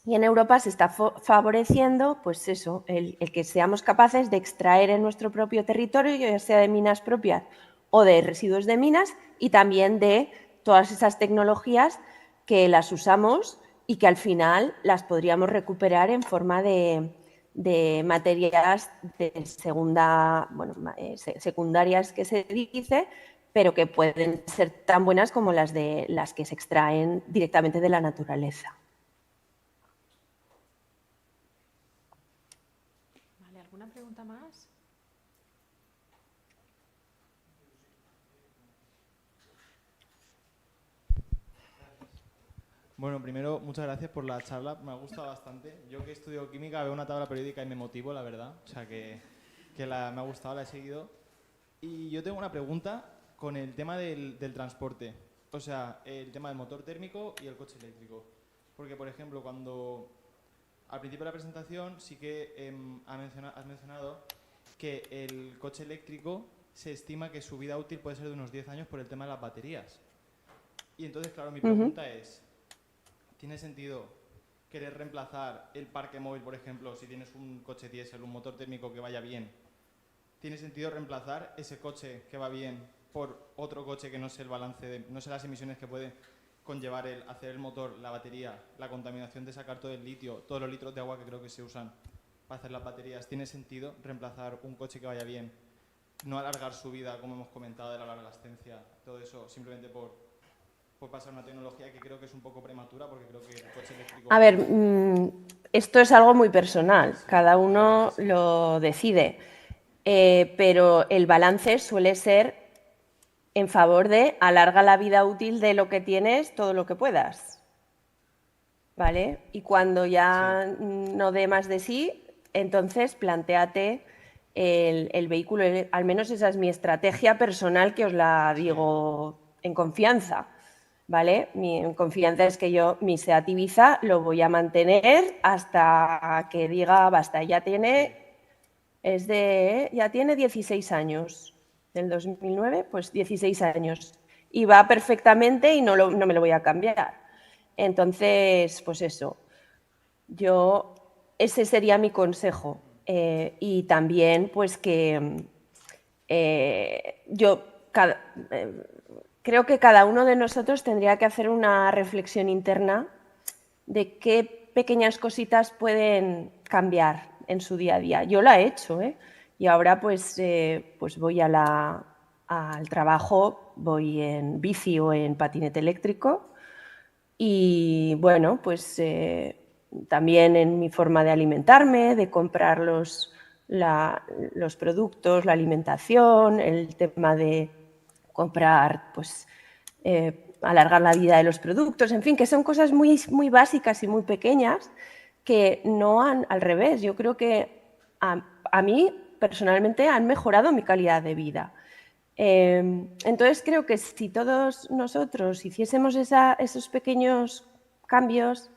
y en Europa se está favoreciendo pues eso, el que seamos capaces de extraer en nuestro propio territorio, ya sea de minas propias o de residuos de minas, y también de todas esas tecnologías que las usamos y que al final las podríamos recuperar en forma de materias de secundarias que se dice, pero que pueden ser tan buenas como las que se extraen directamente de la naturaleza. Vale, ¿alguna pregunta más? Bueno, primero, muchas gracias por la charla, me ha gustado bastante. Yo que estudio química veo una tabla periódica y me motivo, la verdad. O sea que me ha gustado, la he seguido. Y yo tengo una pregunta con el tema del transporte. O sea, el tema del motor térmico y el coche eléctrico. Porque, por ejemplo, cuando al principio de la presentación sí que has mencionado que el coche eléctrico se estima que su vida útil puede ser de unos 10 años por el tema de las baterías. Y entonces, claro, mi pregunta es, ¿tiene sentido querer reemplazar el parque móvil, por ejemplo, si tienes un coche diésel, un motor térmico que vaya bien? ¿Tiene sentido reemplazar ese coche que va bien por otro coche que no sé el balance, no sé las emisiones que puede conllevar el hacer el motor, la batería, la contaminación de sacar todo el litio, todos los litros de agua que creo que se usan para hacer las baterías? ¿Tiene sentido reemplazar un coche que vaya bien, no alargar su vida, como hemos comentado, de la largascencia, todo eso, simplemente por pasar una tecnología que creo que es un poco prematura, porque creo que el coche eléctrico... A ver, esto es algo muy personal, cada uno lo decide, pero el balance suele ser en favor de alarga la vida útil de lo que tienes todo lo que puedas, ¿vale? Y cuando ya no dé más de sí, entonces plantéate el vehículo, al menos esa es mi estrategia personal que os la digo en confianza, ¿vale? Mi confianza es que yo mi Seat Ibiza lo voy a mantener hasta que diga basta, ya tiene 16 años. Del 2009, pues 16 años. Y va perfectamente y no me lo voy a cambiar. Entonces, pues eso. Ese sería mi consejo. Y también, pues que creo que cada uno de nosotros tendría que hacer una reflexión interna de qué pequeñas cositas pueden cambiar en su día a día. Yo la he hecho, ¿eh? Y ahora pues voy al trabajo, voy en bici o en patinete eléctrico y bueno, pues también en mi forma de alimentarme, de comprar los productos, la alimentación, el tema de comprar, pues alargar la vida de los productos, en fin, que son cosas muy, muy básicas y muy pequeñas que no han, al revés, yo creo que a mí personalmente han mejorado mi calidad de vida. Entonces creo que si todos nosotros hiciésemos esos pequeños cambios,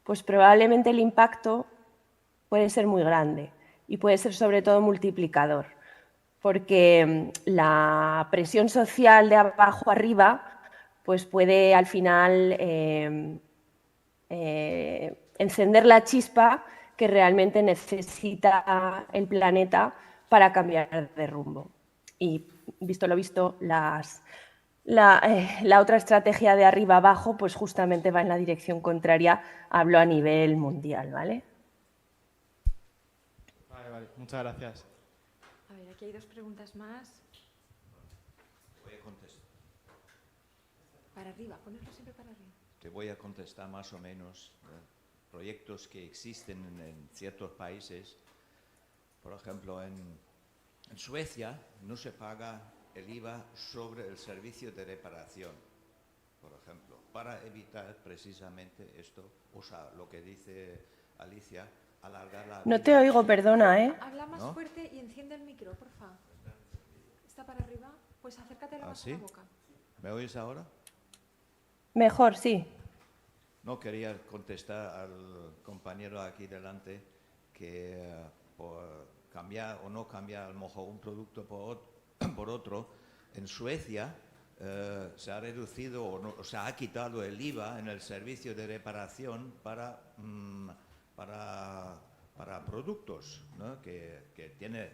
pues probablemente el impacto puede ser muy grande y puede ser sobre todo multiplicador, porque la presión social de abajo arriba pues puede al final encender la chispa que realmente necesita el planeta para cambiar de rumbo. Y visto lo visto, la otra estrategia de arriba abajo pues justamente va en la dirección contraria, hablo a nivel mundial, ¿vale? Vale, muchas gracias. A ver, aquí hay dos preguntas más. Voy a contestar. Para arriba, ponerlo siempre para arriba. Te voy a contestar más o menos proyectos que existen en ciertos países. Por ejemplo, en Suecia no se paga el IVA sobre el servicio de reparación, por ejemplo, para evitar precisamente esto, o sea, lo que dice Alicia, alargar la vida. No te oigo, perdona, ¿eh? Habla más ¿No? fuerte y enciende el micro, por favor. ¿Está para arriba? Pues acércatelo más a ¿Sí? la boca. ¿Me oyes ahora? Mejor, sí. No, quería contestar al compañero aquí delante que por cambiar o no cambiar a lo mejor un producto por otro, en Suecia se ha reducido o se ha quitado el IVA en el servicio de reparación para productos, ¿no? que tiene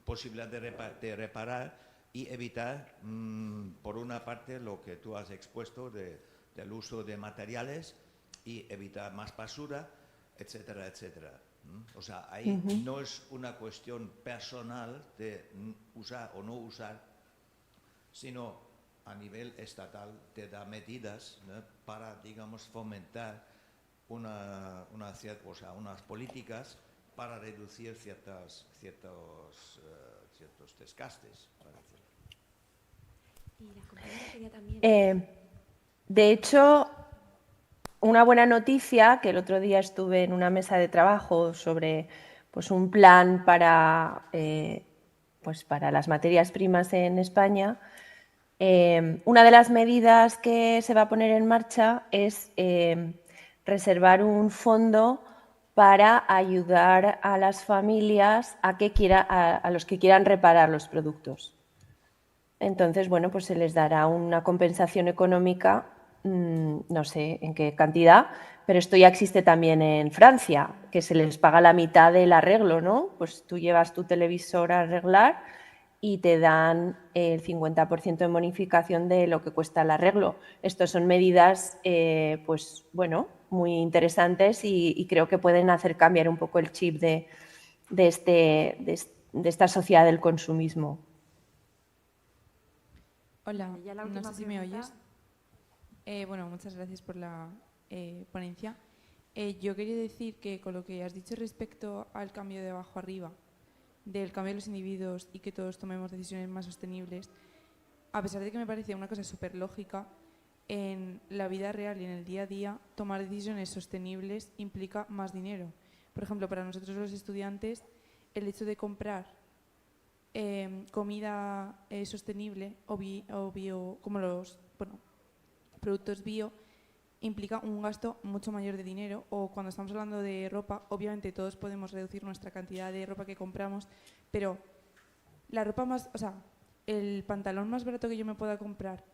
posibilidad de reparar y evitar, por una parte, lo que tú has expuesto del uso de materiales y evitar más basura, etcétera, etcétera. O sea, ahí no es una cuestión personal de usar o no usar, sino a nivel estatal te da medidas, ¿no? Para, digamos, fomentar unas políticas para reducir ciertos desgastes. Y la compañera quería también... De hecho, una buena noticia, que el otro día estuve en una mesa de trabajo sobre pues, un plan para las materias primas en España. Una de las medidas que se va a poner en marcha es reservar un fondo para ayudar a las familias a los que quieran reparar los productos. Entonces, bueno, pues se les dará una compensación económica no sé en qué cantidad, pero esto ya existe también en Francia, que se les paga la mitad del arreglo, ¿no? Pues tú llevas tu televisor a arreglar y te dan el 50% de bonificación de lo que cuesta el arreglo. Estas son medidas, pues bueno, muy interesantes y creo que pueden hacer cambiar un poco el chip de esta sociedad del consumismo. Hola, Ya la no última sé si me pregunta. oyes. Bueno, muchas gracias por la ponencia. Yo quería decir que con lo que has dicho respecto al cambio de abajo arriba, del cambio de los individuos y que todos tomemos decisiones más sostenibles, a pesar de que me parece una cosa súper lógica, en la vida real y en el día a día, tomar decisiones sostenibles implica más dinero. Por ejemplo, para nosotros los estudiantes, el hecho de comprar comida sostenible o bio, como los productos bio, implica un gasto mucho mayor de dinero. O cuando estamos hablando de ropa, obviamente todos podemos reducir nuestra cantidad de ropa que compramos, pero la ropa más, o sea, el pantalón más barato que yo me pueda comprar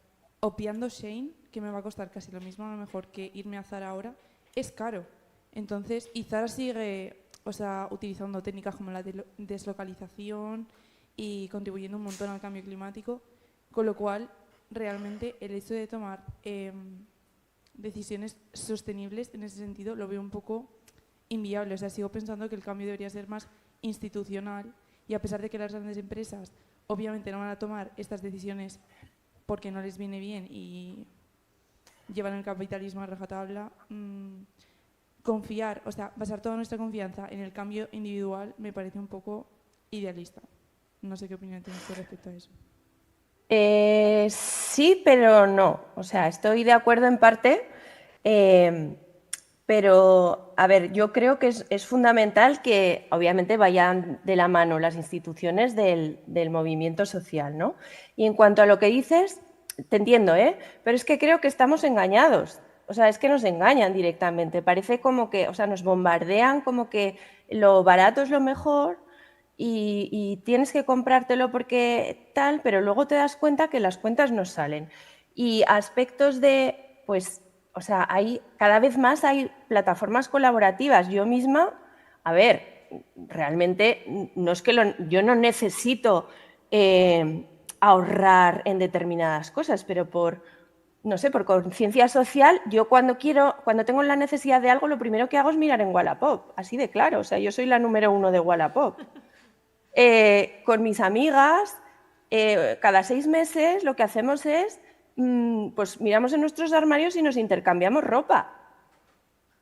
obviando Shein, que me va a costar casi lo mismo a lo mejor que irme a Zara ahora, es caro. Entonces, y Zara sigue, o sea, utilizando técnicas como la deslocalización y contribuyendo un montón al cambio climático, con lo cual realmente el hecho de tomar decisiones sostenibles en ese sentido lo veo un poco inviable. O sea, sigo pensando que el cambio debería ser más institucional y a pesar de que las grandes empresas obviamente no van a tomar estas decisiones porque no les viene bien y llevan el capitalismo a rajatabla, confiar, o sea, basar toda nuestra confianza en el cambio individual me parece un poco idealista. No sé qué opinión tienes tú respecto a eso. Sí, pero no. O sea, estoy de acuerdo en parte, pero, a ver, yo creo que es fundamental que obviamente vayan de la mano las instituciones del movimiento social, ¿no? Y en cuanto a lo que dices, te entiendo, pero es que creo que estamos engañados. O sea, es que nos engañan directamente. Parece como que, o sea, nos bombardean como que lo barato es lo mejor y tienes que comprártelo porque tal, pero luego te das cuenta que las cuentas no salen. Y aspectos de, pues, o sea, cada vez más hay plataformas colaborativas. Yo misma, a ver, realmente no es que yo no necesito ahorrar en determinadas cosas, pero no sé, por conciencia social, yo cuando tengo la necesidad de algo, lo primero que hago es mirar en Wallapop, así de claro. O sea, yo soy la número 1 de Wallapop. Con mis amigas, cada 6 meses lo que hacemos es, pues miramos en nuestros armarios y nos intercambiamos ropa.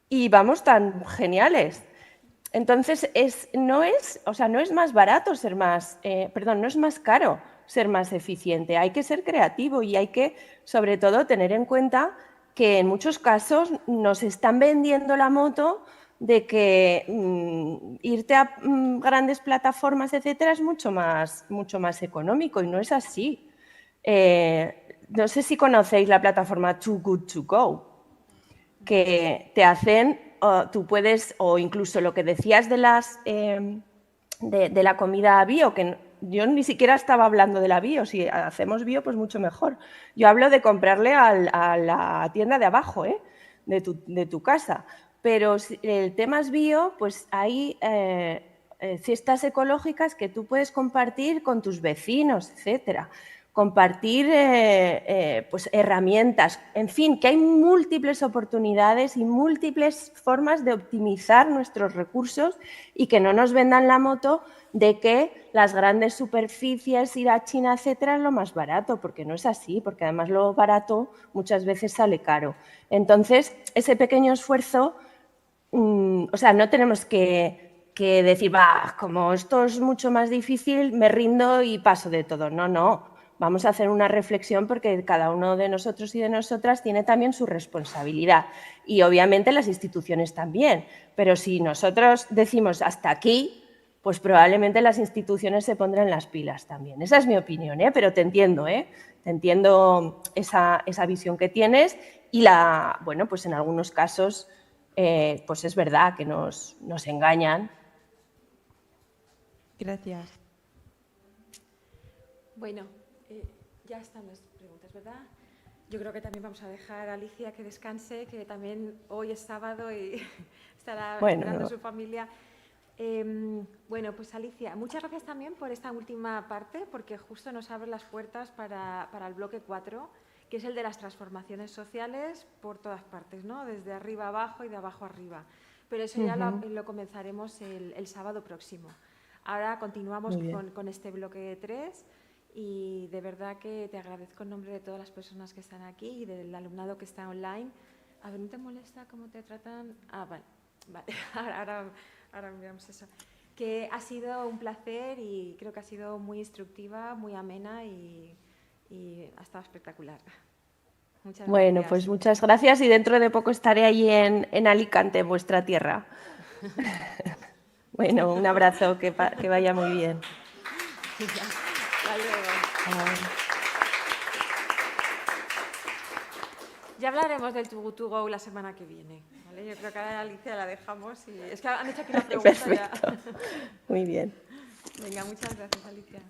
Y vamos tan geniales. Entonces, no es más barato ser más, no es más caro ser más eficiente. Hay que ser creativo y hay que, sobre todo, tener en cuenta que en muchos casos nos están vendiendo la moto de que irte a grandes plataformas, etcétera, es mucho más económico y no es así. No sé si conocéis la plataforma Too Good To Go, que te hacen, tú puedes, o incluso lo que decías de la comida bio, que yo ni siquiera estaba hablando de la bio. Si hacemos bio, pues mucho mejor. Yo hablo de comprarle a la tienda de abajo, de tu casa. Pero el tema es bio, pues hay cestas ecológicas que tú puedes compartir con tus vecinos, etcétera. Compartir pues herramientas, en fin, que hay múltiples oportunidades y múltiples formas de optimizar nuestros recursos y que no nos vendan la moto de que las grandes superficies, ir a China, etcétera, es lo más barato, porque no es así, porque además lo barato muchas veces sale caro. Entonces, ese pequeño esfuerzo, o sea, no tenemos que decir, como esto es mucho más difícil, me rindo y paso de todo. No. Vamos a hacer una reflexión porque cada uno de nosotros y de nosotras tiene también su responsabilidad y obviamente las instituciones también, pero si nosotros decimos hasta aquí, pues probablemente las instituciones se pondrán las pilas también. Esa es mi opinión, pero te entiendo, te entiendo esa visión que tienes y bueno, pues en algunos casos pues es verdad que nos engañan. Gracias. Bueno, ya están las preguntas, ¿verdad? Yo creo que también vamos a dejar a Alicia que descanse, que también hoy es sábado y estará esperando a su familia. Bueno, pues Alicia, muchas gracias también por esta última parte, porque justo nos abre las puertas para el bloque 4, que es el de las transformaciones sociales por todas partes, ¿no? Desde arriba abajo y de abajo arriba. Pero eso ya lo comenzaremos el sábado próximo. Ahora continuamos con este bloque 3 y de verdad que te agradezco en nombre de todas las personas que están aquí y del alumnado que está online. A ver, ¿no te molesta cómo te tratan? Ah, vale. Ahora miramos eso. Que ha sido un placer y creo que ha sido muy instructiva, muy amena y ha estado espectacular. Muchas Bueno, gracias. pues muchas gracias y dentro de poco estaré allí en Alicante, en vuestra tierra. Bueno, un abrazo, que vaya muy bien. Hasta luego. Ya hablaremos del Too Good To Go la semana que viene, ¿vale? Yo creo que a Alicia la dejamos y es que han hecho aquí una pregunta. Perfecto. Ya. Muy bien. Venga, muchas gracias, Alicia.